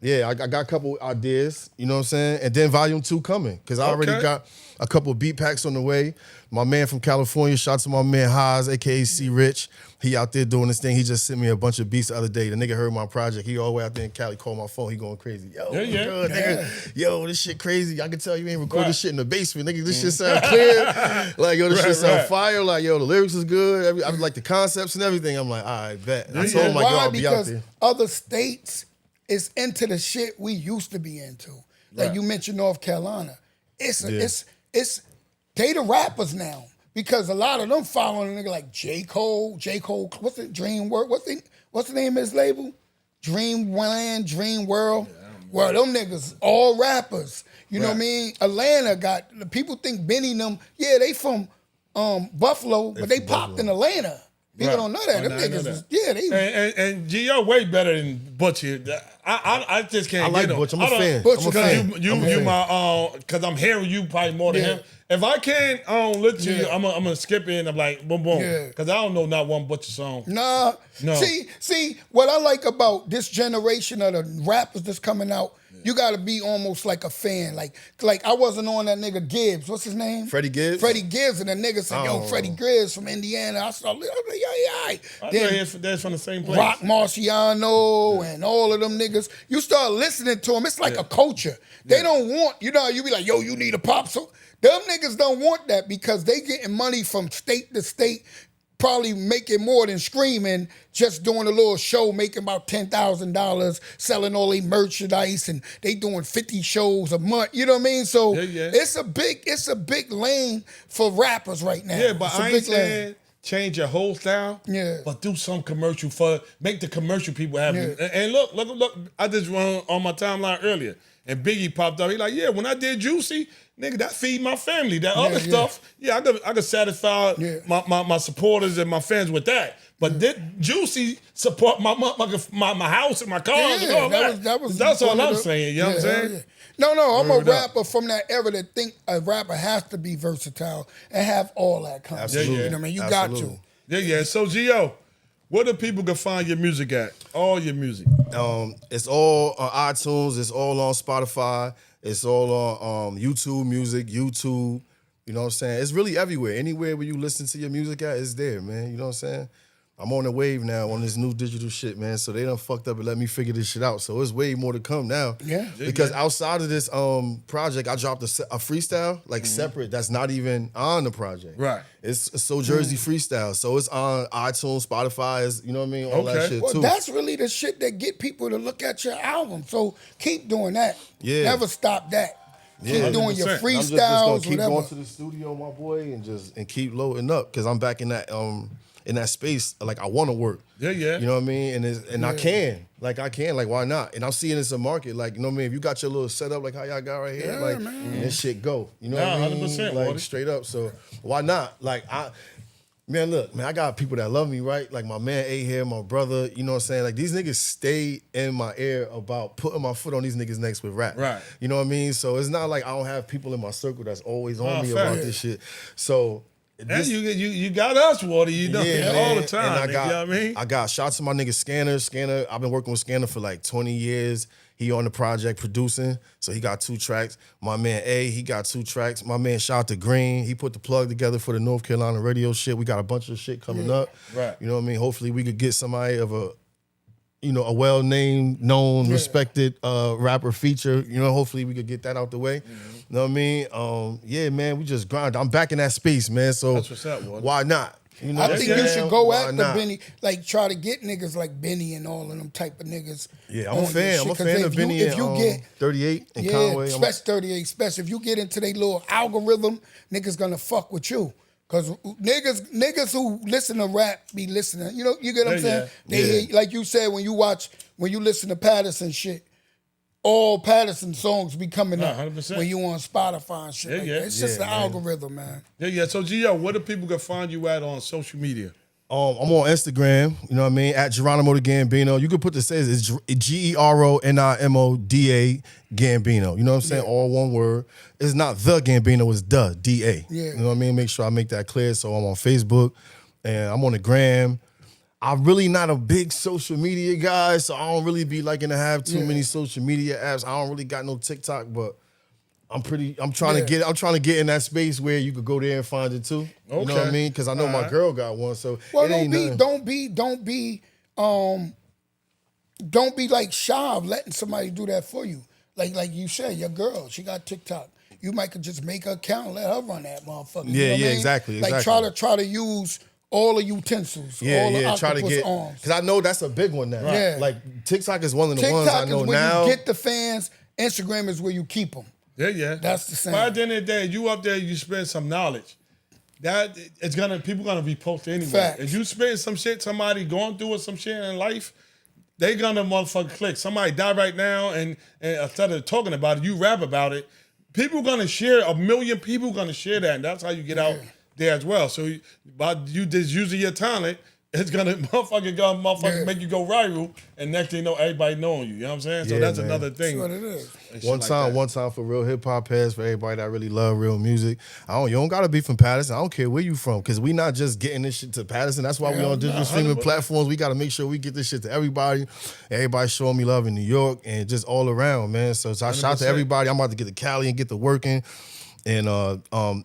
Yeah, I got a couple ideas, you know what I'm saying? And then volume 2 coming, because I already got a couple beat packs on the way. My man from California, shout out to my man Haas, a.k.a. C. Rich. He out there doing this thing. He just sent me a bunch of beats the other day. The nigga heard my project. He all the way out there in Cali, called my phone. He going crazy. Yo, good, nigga. Yo, this shit crazy. I can tell you ain't recording this shit in the basement. Nigga, this shit sound clear. Like, yo, this shit sound fire. Like, yo, the lyrics is good. I like the concepts and everything. I'm like, all right, bet. And I told him, like, yo, I'll be out there. Because other states is into the shit we used to be into. Like you mentioned North Carolina. It's they the rappers now. Because a lot of them following a nigga like J. Cole, what's the Dreamworld? What's the name of his label? Dreamland, Dreamworld. Well, them niggas all rappers. You know what I mean? Atlanta got people think Benny and them, they from Buffalo, but they popped in Atlanta. People don't know that. Them niggas is, they and Gio way better than Butch here. I just can't I like get him. Butch. I'm a fan. Butch I'm a because fan. You my because I'm hearing you probably more than him. If I can't listen to you, I'm gonna skip in. I'm like boom boom because I don't know not one Butcher song. Nah. No. See, what I like about this generation of the rappers that's coming out, you gotta be almost like a fan. Like I wasn't on that nigga Gibbs. What's his name? Freddie Gibbs? Freddie Gibbs, and the nigga said, yo, Freddie Gibbs from Indiana. I was like, I Then know that's from the same place. Rock Marciano and all of them niggas. You start listening to them, it's like a culture. They don't want, you be like, yo, you need a pop song. Them niggas don't want that because they getting money from state to state, probably making more than Screaming, just doing a little show, making about $10,000, selling all their merchandise, and they doing 50 shows a month. You know what I mean? So it's a big lane for rappers right now. Yeah, but it's a I big ain't saying change your whole style. Yeah. But do some commercial make the commercial people happy. Yeah. And look, I just run on my timeline earlier. And Biggie popped up. He like, yeah, when I did Juicy, nigga, that feed my family. That other stuff, I could satisfy my supporters and my fans with that. But Juicy support my house and my cars and all that. That's all I'm saying. You know what I'm saying? Yeah. No, I'm a rapper from that era that think a rapper has to be versatile and have all that content. Absolutely. You know what I mean? You got to. Yeah. So, Gio, where do people can find your music at? All your music. It's all on iTunes. It's all on Spotify. It's all on YouTube Music, YouTube, You know what I'm saying? It's really everywhere. Anywhere where you listen to your music at, it's there, man. You know what I'm saying? I'm on the wave now on this new digital shit, man. So they done fucked up and let me figure this shit out. So it's way more to come now. Yeah. Because outside of this project, I dropped a freestyle, like separate, that's not even on the project. Right. It's So Jersey Freestyle. So it's on iTunes, Spotify, you know what I mean? All that shit Well, too. that's really the shit that get people to look at your album. So keep doing that. Yeah. Never stop that. Keep doing your 100%. I'm freestyles, just gonna keep whatever. going to the studio, my boy, and keep loading up because I'm back in that space. Like I want to work. Yeah. You know what I mean? And I can. Like why not? And I'm seeing it's a market. Like, you know what I mean? If you got your little setup like how y'all got right here, like and this shit go. You know what I mean? 100%, like Wardy. straight up. So why not? Like I got people that love me, right? Like my man A here, my brother, you know what I'm saying? Like these niggas stay in my ear about putting my foot on these niggas' necks with rap. Right. You know what I mean? So it's not like I don't have people in my circle that's always on me fact. about this shit. So And you got us, Water. You know all the man. time. And you know what I mean? I got shots to my nigga Scanner. Scanner, I've been working with Scanner for like 20 years. He on the project producing, so he got 2 tracks. My man A, he got 2 tracks. My man shout to Green, he put the plug together for the North Carolina radio shit. We got a bunch of shit coming up. Right. You know what I mean? Hopefully we could get somebody of a well-named, known, respected rapper feature. You know, hopefully we could get that out the way. Mm-hmm. You know what I mean? Yeah, man, we just grind. I'm back in that space, man. So That's what's up, Water. why not? You know I what think I'm you saying? should go Why after not? Benny, like try to get niggas like Benny and all of them type of niggas. Yeah, I'm on a fan. your I'm a shit. 'Cause fan if of Benny if you and get 38 and yeah, Conway. especially 38, especially if you get into their little algorithm, niggas gonna fuck with you. Cause niggas who listen to rap be listening. You know, you get what I'm saying? They hear, like you said, when you listen to Patterson shit, all Patterson songs be coming up 100%. when you on Spotify and shit. Yeah, like yeah. that. It's just Yeah, the man. algorithm, man. Yeah. So, Gio, where do people can find you at on social media? I'm on Instagram, you know what I mean, at Geronimo the Gambino. You could put it's Geronimoda Gambino. You know what I'm saying? All one word. It's not the Gambino, it's the D-A. Yeah. You know what I mean? Make sure I make that clear. So I'm on Facebook and I'm on the gram. I'm really not a big social media guy, so I don't really be liking to have too many social media apps. I don't really got no TikTok, but I'm trying to get in that space where you could go there and find it too. You know what I mean? Because I know my girl got one, so Well, it ain't nothing. don't be like shy of letting somebody do that for you. Like you said, your girl, she got TikTok. You might could just make her account, and let her run that motherfucker. You know what I mean? exactly. Like try to use all the utensils, all the try to octopus get arms. because I know that's a big one now. Yeah. Like TikTok is one of the ones I TikTok know is where now. you get the fans. Instagram is where you keep them. Yeah. That's the same. But at the end of the day, you up there, you spend some knowledge. That it's people gonna repost anyway. Facts. If you spend some shit, somebody going through with some shit in life, they gonna motherfucker click. Somebody die right now, and instead of talking about it, you rap about it. People gonna share. 1 million people gonna share that, and that's how you get out there as well. So by you just using your talent, it's gonna make you go viral, and next thing you know, everybody knowing you. You know what I'm saying? So Yeah, that's man. another thing. That's what it is. and shit One like time, that. one time for real hip hop heads, for everybody that really love real music. You don't gotta be from Patterson. I don't care where you from, because we not just getting this shit to Patterson. That's why we on digital streaming 100%. platforms. We gotta make sure we get this shit to everybody. Everybody showing me love in New York and just all around, man. So I shout out to 100%. everybody. I'm about to get to Cali and get to working. And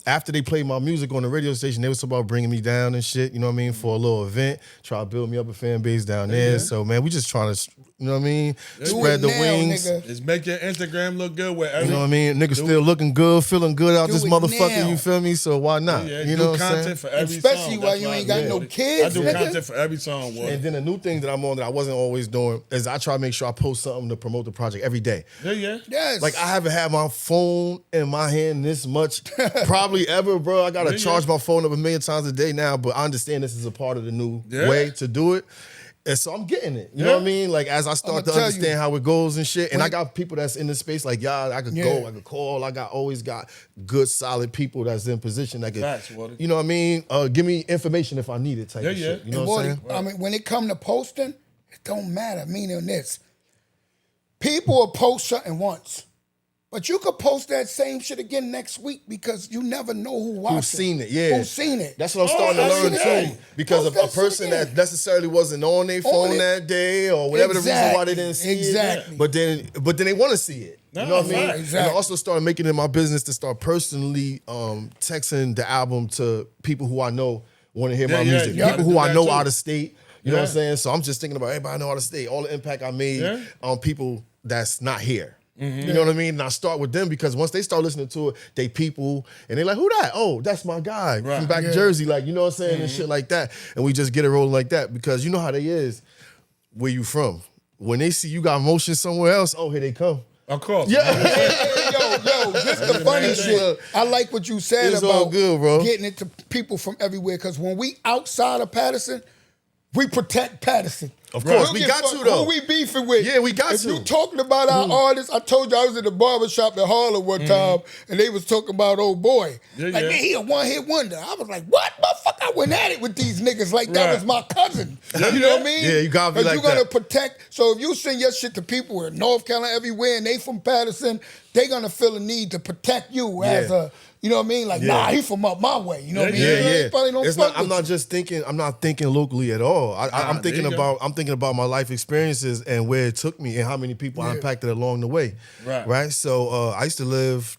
after they played my music on the radio station, they was about bringing me down and shit, you know what I mean, for a little event, try to build me up a fan base down there. So, man, we just trying to, you know what I mean, spread the now, wings. nigga. Just make your Instagram look good wherever. You know what I mean? Niggas still looking good, feeling good out Do this it motherfucker, now. you feel me? So why not? Yeah, you do know what I'm saying? content for every Especially song. while That's you why ain't I got do no it. kids, I do nigga. content for every song. Boy. And then the new thing that I'm on that I wasn't always doing is I try to make sure I post something to promote the project every day. Yeah. Yes. Like I haven't had my phone in my hand this much probably ever, bro. I gotta charge my phone up 1 million times a day now, but I understand this is a part of the new way to do it. And so I'm getting it. You know what I mean? Like as I start to tell understand you, how it goes and shit. And I got people that's in this space like y'all, I could go, I could call. Always got good, solid people that's in position that Facts, could, Woody. you know what I mean? Give me information if I need it type of Yeah, yeah. shit. You know And what I'm Woody, saying? I mean, when it come to posting, it don't matter. Meaning this, people will post something once, But you could post that same shit again next week because you never know who watched Who's seen it, yeah. Who's seen it. That's what I'm starting to learn yeah. too. Because of a Post that person shit that again. necessarily wasn't on their phone that day or whatever the reason why they didn't see Exactly. it. But then they want to see it. You know what I mean? right. Exactly. And I also started making it my business to start personally texting the album to people who I know want to hear my music. yeah. People who I know Too. out of state. You know what I'm saying? So I'm just thinking about everybody I know out of state, all the impact I made on people that's not here. You know what I mean? And I start with them because once they start listening to it, they people and they like, who that? Oh, that's my guy from back in Jersey. Like, you know what I'm saying? And shit like that. And we just get it rolling like that because you know how they is where you from. When they see you got motion somewhere else, oh, here they come. Of course. Yo, this the funny shit. I like what you said It's about all good, bro. getting it to people from everywhere. Because when we outside of Patterson, we protect Patterson. Of course, We'll we get got fuck to, though. Who we beefing with? Yeah, we got if to. you talking about our artists, I told you I was in the barbershop in Harlem one time, and they was talking about old boy. Man, he a one-hit wonder. I was like, what? Motherfucker, I went at it with these niggas like that was my cousin. You know what I mean? Yeah, you gotta be like you're gonna that. protect. So if you send your shit to people in North Carolina, everywhere, and they from Patterson, they gonna feel a need to protect you as a, you know what I mean? Like, nah, he from up my way. You know what I mean? They probably don't fuck I'm with not you. just thinking. I'm not thinking locally at all. I'm thinking about my life experiences and where it took me and how many people I impacted along the way. Right. So I used to live.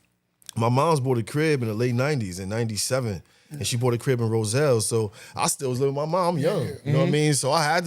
My mom's bought a crib in the late '90s, in '97. And she bought a crib in Roselle, so I still was living with my mom young. You know what I mean? So I had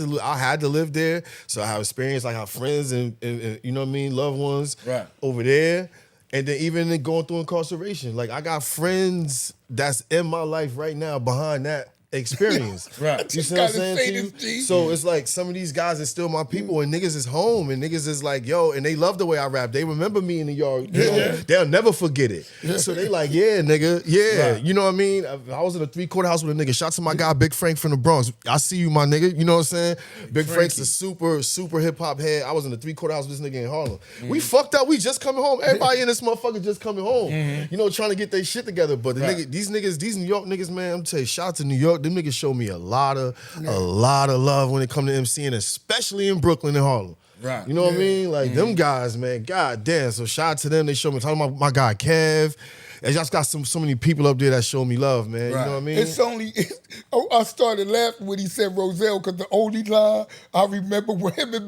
to live there. So I have experience, like have friends and you know what I mean, loved ones over there. And then even going through incarceration, like I got friends that's in my life right now behind that experience. You see what I'm saying to you? So it's like some of these guys are still my people and niggas is home and niggas is like, yo, and they love the way I rap. They remember me in the yard. You know, they'll never forget it. So they like, yeah, nigga, you know what I mean? I was in a 3-quarter house with a nigga. Shout out to my guy, Big Frank from the Bronx. I see you, my nigga. You know what I'm saying? Big Frank's a super hip-hop head. I was in a 3-quarter house with this nigga in Harlem. We fucked up. We just coming home. Everybody in this motherfucker just coming home. You know, trying to get their shit together. But the these New York niggas, man, I'm telling you, shout out to New York. Them niggas show me a lot of love when it comes to MCing, especially in Brooklyn and Harlem. You know what I mean? Like them guys, man, god damn. So shout out to them. They show me, talking about my guy Kev. I just got so many people up there that show me love, man. You know what I mean? It's only, I started laughing when he said Roselle, because the only line I remember when him and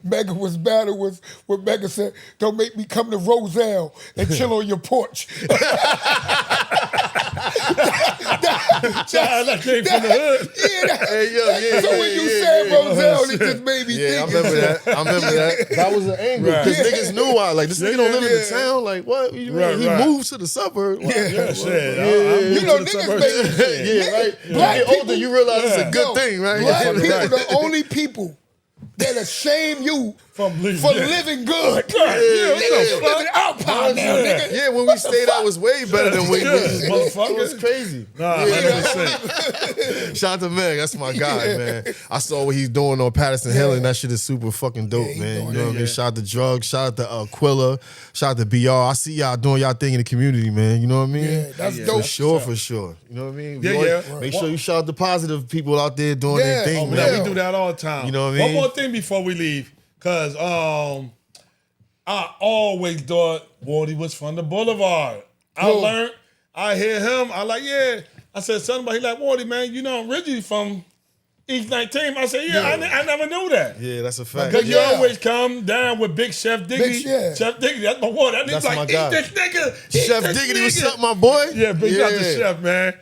Mega was when Mega said, don't make me come to Roselle and chill on your porch. That came from the hood. So when you said Roselle, it just made me think. I remember that. That was an angle. Because niggas knew this nigga don't live in the town. Like, what? He moved to the suburbs. You know, niggas make right. Black you get older, people, you realize it's a good thing, right? Black people the only people that shame you for living good. Niggas living outpound now, nigga. Yeah, when we stayed out was way better than we did. It was crazy. Nah, 100%. Shout out to Meg, that's my guy, man. I saw what he's doing on Patterson Hill, and that shit is super fucking dope, man. You know what I mean? Shout out to Drugs, shout out to Quilla, shout out to BR. I see y'all doing y'all thing in the community, man. You know what I mean? Yeah, that's dope. For sure. You know what I mean? Make sure you shout out the positive people out there doing their thing, man. We do that all the time. You know what I mean? One more thing before we leave, because I always thought Wardy was from the Boulevard. I hear him, I like, I said, somebody like, Wardy, man, you know I'm originally from East 19. I said, I never knew that. Yeah, that's a fact. Because you always come down with Big Chef Diggity. Chef Diggity, that's my boy. That nigga's like, my eat guy. this nigga. Chef Diggity, what's up, my boy? Yeah, big shout out to Chef, man.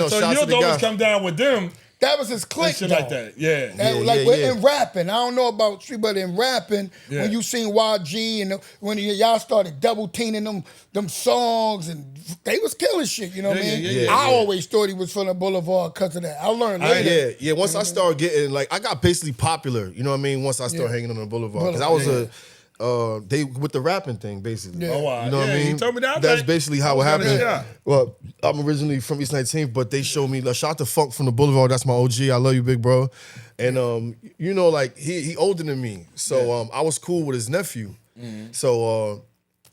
So you'll always come down with them. That was his clique, shit like that. In rapping, I don't know about street, but in rapping, when you seen YG and when y'all started double teaming them songs, and they was killing shit. You know what I mean? I always thought he was from the Boulevard because of that. I learned later. Once I started getting I got basically popular. You know what I mean? Once I started hanging on the Boulevard, because I was they with the rapping thing basically. Oh, wow. You know what I mean? You told me that. That's basically how it happened. Yeah. Well, I'm originally from East 19th, but they showed me. Shout out to Funk from the Boulevard. That's my OG. I love you, big bro. And you know, like he older than me, so I was cool with his nephew. So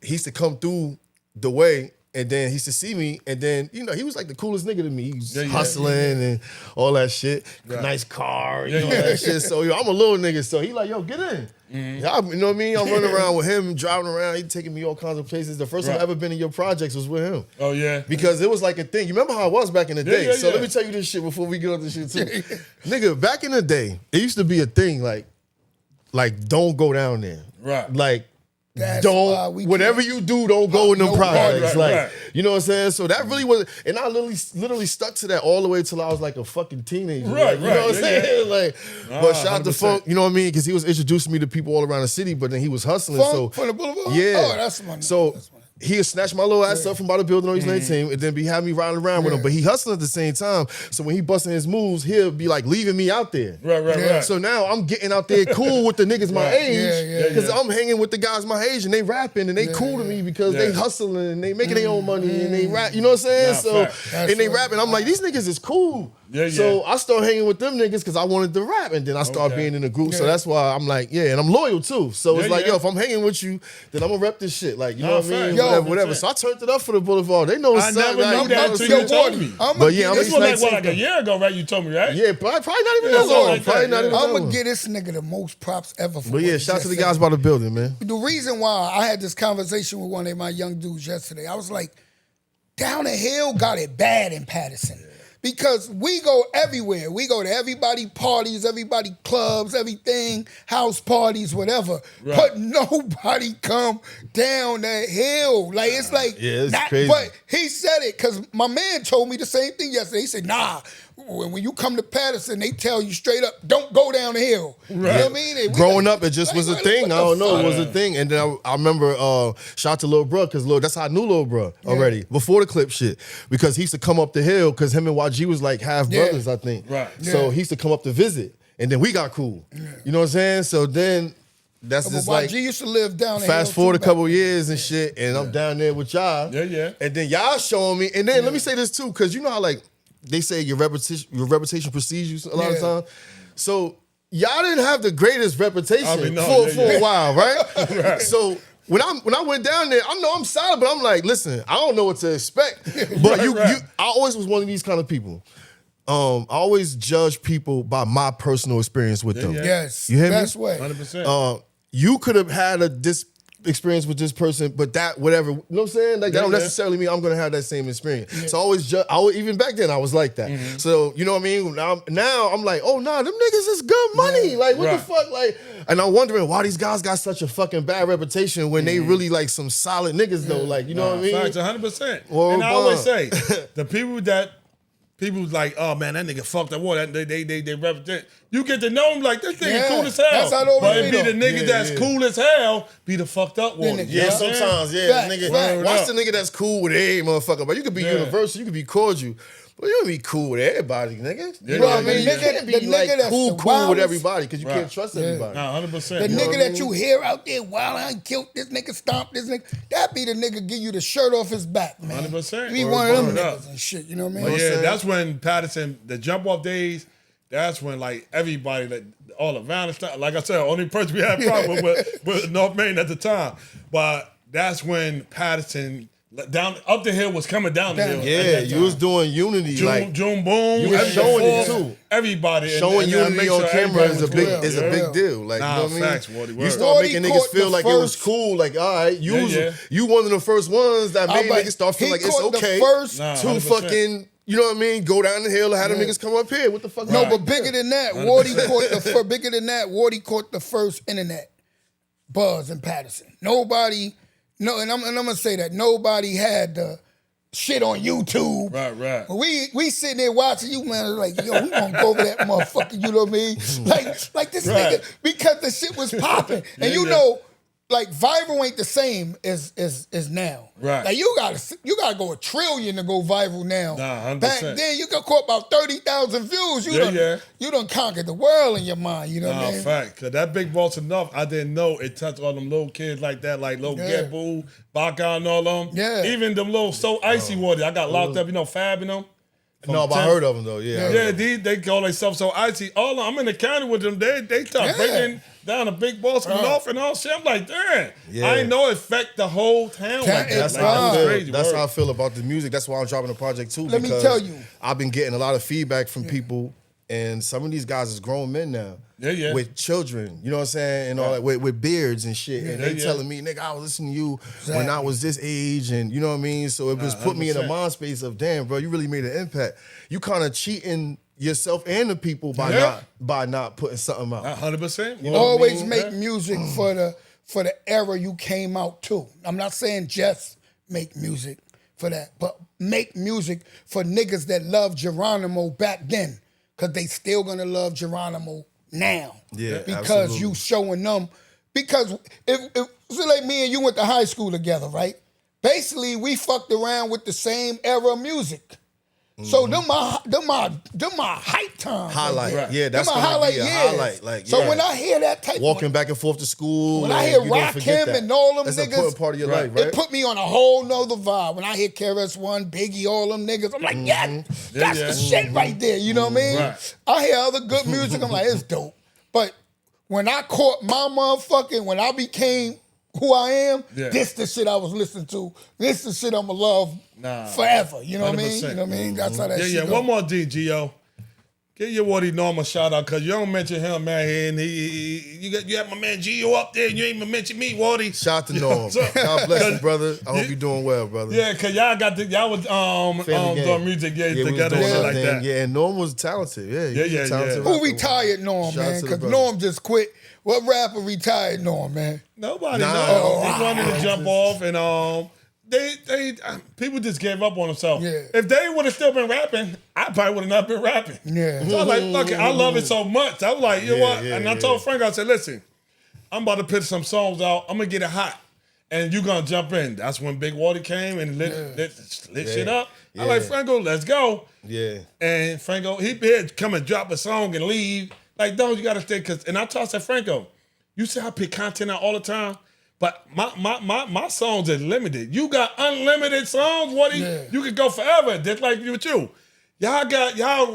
he used to come through the way And then he used to see me, and then, you know, he was like the coolest nigga to me. He was hustling and all that shit. Right. Nice car, you know, that shit. So, yo, I'm a little nigga, so he like, yo, get in. You know what I mean? I'm running around with him, driving around. He taking me all kinds of places. The first time I ever been in your projects was with him. Oh, yeah? Because it was like a thing. You remember how it was back in the day? So let me tell you this shit before we get on this shit, too. Nigga, back in the day, it used to be a thing, like don't go down there. Right. Like, That's whatever you do, don't go in them projects. Right. You know what I'm saying? So that really was, and I literally stuck to that all the way till I was like a fucking teenager. Right, you know what I'm saying? Like, but shout out to 100%. Funk, you know what I mean? Because he was introducing me to people all around the city, but then he was hustling. Funk from the Boulevard? Yeah. Oh, that's my name. So he would snatch my little ass up from by the building on East 19 and then have me riding around with him. But he hustling at the same time. So when he busting his moves, he'll be like leaving me out there. Right. So now I'm getting out there cool with the niggas my age. Because I'm hanging with the guys my age and they rapping and they cool to me because they hustling and they making their own money and they rap. You know what I'm saying? And they rapping. I'm like, these niggas is cool. So I start hanging with them niggas because I wanted to rap, and then I start being in the group. So that's why I'm like, and I'm loyal too. So it's like, yo, if I'm hanging with you, then I'm gonna rep this shit. Like, you know what I mean? Whatever. So I turned it up for the Boulevard. They know what's up. I never knew that until you told me. But yeah, this was like a year ago, right? You told me, right? Yeah, probably not even that long. Probably not even that long. I'm gonna give this nigga the most props ever for. But yeah, shout out to the guys by the building, man. The reason why I had this conversation with one of my young dudes yesterday, I was like, Down the Hill got it bad in Patterson. Because we go everywhere. We go to everybody parties, everybody clubs, everything, house parties, whatever. Right. But nobody come down that hill. Like, it's like, it's crazy. But he said it because my man told me the same thing yesterday. He said, nah, when you come to Patterson, they tell you straight up, don't go down the hill. Right. You know what I mean? Growing up, it just was a thing. I don't know. It was a thing. And then I remember, shout out to Lil Bruh, because that's how I knew Lil Bruh already, before the clip shit. Because he used to come up the hill, because him and YG was like half brothers, I think. Right. So he used to come up to visit. And then we got cool. You know what I'm saying? So then that's just like, YG used to live down there. Fast forward a couple years and shit, and I'm down there with y'all. Yeah. And then y'all showing me. And then let me say this too, because you know how like they say your reputation precedes you a lot of times. So y'all didn't have the greatest reputation for a while, right? So when I went down there, I know I'm solid, but I'm like, listen, I don't know what to expect. But I always was one of these kind of people. I always judge people by my personal experience with them. Yes, you hear best me? way. 100%. You could have had this experience with this person, but that whatever, you know what I'm saying? Like that don't necessarily mean I'm gonna have that same experience. So I always even back then I was like that. So you know what I mean? Now I'm like, oh nah, them niggas is good money. Like what the fuck? Like, and I'm wondering why these guys got such a fucking bad reputation when they really like some solid niggas though. Like you know what I mean? Facts, 100%. And I always say the people like, oh man, that nigga fucked up. What they represent. You get to know him like this nigga cool as hell. That's how but it be the nigga that's cool as hell be the fucked up one. Sometimes, nigga. Watch the nigga that's cool with every motherfucker. But you could be universal, you could be cordial. But you don't be cool with everybody, nigga. You know what I mean? You can't be like cool with everybody because you can't trust everybody. Nah, 100%. The nigga that you hear out there, wild, I killed this nigga, stomped this nigga. That be the nigga give you the shirt off his back, man. 100%. Be one of them niggas and shit, you know what I mean? But yeah, that's when Patterson, the jump off days, that's when like everybody, like all around the stuff. Like I said, only person we had problem with North Main at the time. But that's when Patterson up the hill was coming down the hill. Yeah, you was doing Unity. June Boom. You was showing it too. Everybody. Showing Unity on camera is a big deal. Like, you know what I mean? Facts, Wardy, you start making niggas feel like it was cool. Like, all right, you one of the first ones that made niggas start feeling like it's okay to fucking, you know what I mean, go down the hill and have them niggas come up here. What the fuck? No, but bigger than that, Wardy caught the first internet buzz in Patterson. And I'm gonna say that nobody had the shit on YouTube. Right. We sitting there watching you, man. Like, yo, we gonna go over that motherfucker. You know what I mean? Like this nigga, because the shit was popping, and you know, like viral ain't the same as now. Right. Like you gotta go 1 trillion to go viral now. Nah, 100%. Back then you got caught about 30,000 views. You done conquered the world in your mind. You know what I mean? Fact. Cause that Big Boss Enough, I didn't know it touched all them little kids like that, like little Getboo, Baka and all them. Yeah. Even them little So Icy Water. I got locked up. You know Fab and them. No, but I heard of them though. Yeah, Yeah, they call themselves so icy. All I'm in the county with them. They start breaking down the big balls from north and all shit. I'm like, damn. I ain't know it affect the whole town like that. That's Like, how I feel. crazy. That's how I feel about the music. That's why I'm dropping the project too. Let me because tell you. I've been getting a lot of feedback from people, and some of these guys is grown men now. Yeah. With children, you know what I'm saying, and all that, with beards and shit, and they telling me, nigga, I was listening to you when I was this age, and you know what I mean. So it was put me in a mind space of, damn, bro, you really made an impact. You kind of cheating yourself and the people by not putting something out. 100%. You always make music for the era you came out to. I'm not saying just make music for that, but make music for niggas that loved Geronimo back then, because they still gonna love Geronimo now. Yeah, because absolutely. you showing them. Because if so like me and you went to high school together, right? Basically, we fucked around with the same era of music. So them my hype time. Highlight, right? yeah, that's them my gonna highlight be a years. highlight. Like, so when I hear that type, walking back and forth to school, when I hear you gonna Rock forget Him that. and all them That's niggas, an important part of your life, right? It put me on a whole nother vibe. When I hear KRS-One, Biggie, all them niggas, I'm like, that's the shit right there. You know what I mean? Right. I hear other good music, I'm like, it's dope. But when I caught my motherfucking, when I became who I am, this the shit I was listening to. This the shit I'ma love forever. You know what I mean? 100%. You know what I mean? That's how that shit One more D, Gio. Give your Woody Norm a shout out, because you don't mention him, man. And you have my man Gio up there, and you ain't even mention me, Woody. Shout out to Norm. God bless you, brother. I hope you're doing well, brother. Yeah, because y'all was doing music together and shit like that. Yeah, and Norm was talented. Yeah, he was a talented Who rapper. retired Norm, Shout out man? to the Because brother. Norm just quit. What rapper retired Norm, man? Nobody Nah. knows. He wanted to jump off, and they people just gave up on themselves. Yeah. If they would have still been rapping, I probably would have not been rapping. Yeah. So I was like, fuck it, I love it so much. I was like, you know what? yeah, And I told Frank, I said, listen, I'm about to put some songs out. I'm gonna get it hot, and you gonna jump in. That's when Big Water came and lit shit up. I like, Franco, let's go. Yeah. And Franco, he had come and drop a song and leave. Like, no, you gotta stay. And I told Franco, you see I pick content out all the time, but my songs are limited. You got unlimited songs, Woody. Yeah. You could go forever. Just like with you. Y'all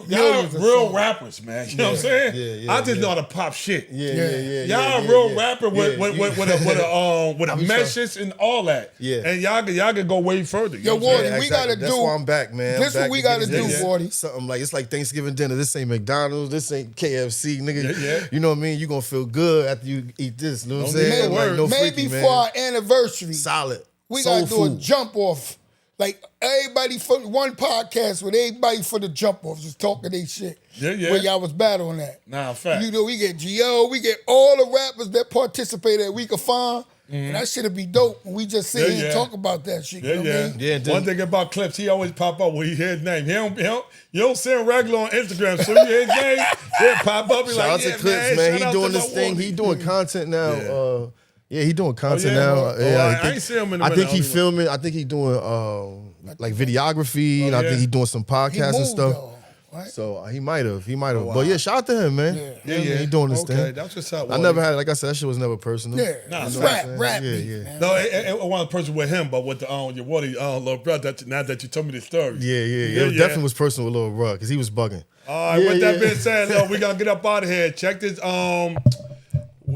Millions of real songs. rappers, man. You know what I'm saying? I just know how to pop shit. Y'all real rapper with a message and all that. Yeah. And y'all could go way further. You Yo, know what I'm Wardy, saying? we gotta That's do. why I'm back, man. This I'm what back we to gotta get do, it. Wardy. Something like, it's like Thanksgiving dinner. This ain't McDonald's. This ain't KFC, nigga. Yeah. You know what I mean? You gonna feel good after you eat this. You know what I'm Don't saying? need no word. no Maybe freaky, for man. our anniversary, Solid. we Soul gotta do a food. jump off. Like everybody for one podcast with everybody for the jump offs just talking they shit. Yeah. Where y'all was battling at. Nah, fact. You know, we get Gio, we get all the rappers that participated at We Could Find. And that shit'd be dope when we just sit here and talk about that shit. You know what I mean? Yeah, One thing about Clips, he always pop up when you hear his name. You don't see him regular on Instagram. So you hear his name, he'll pop up. He Shout like, out to yeah, Clips, man. shout He out doing to this my thing. Wardy. He doing content now. Yeah, he doing content yeah? now. I ain't seen him in a I minute. think he I don't filming. I think he doing like videography, and I think he doing some He podcasts and moved stuff. though, right? So he might have. But yeah, shout out to him, man. Yeah. He doing this okay, thing. that's what's up. I never had, like I said, that shit was never personal. Yeah, Nah, it's it's rap Yeah, beef, yeah. man. No, it wasn't a person with him, but with your Woody little brother. Now that you told me the story. Yeah. It definitely was personal with Lil Ruck because he was bugging. All right, with that being said, though, we gonna get up out of here. Check this.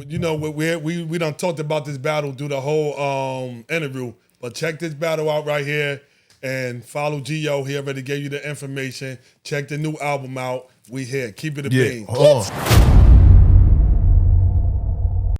You know, we done talked about this battle through the whole interview, but check this battle out right here and follow Gio. He already gave you the information. Check the new album out. We here. Keep it a bean. Hold on.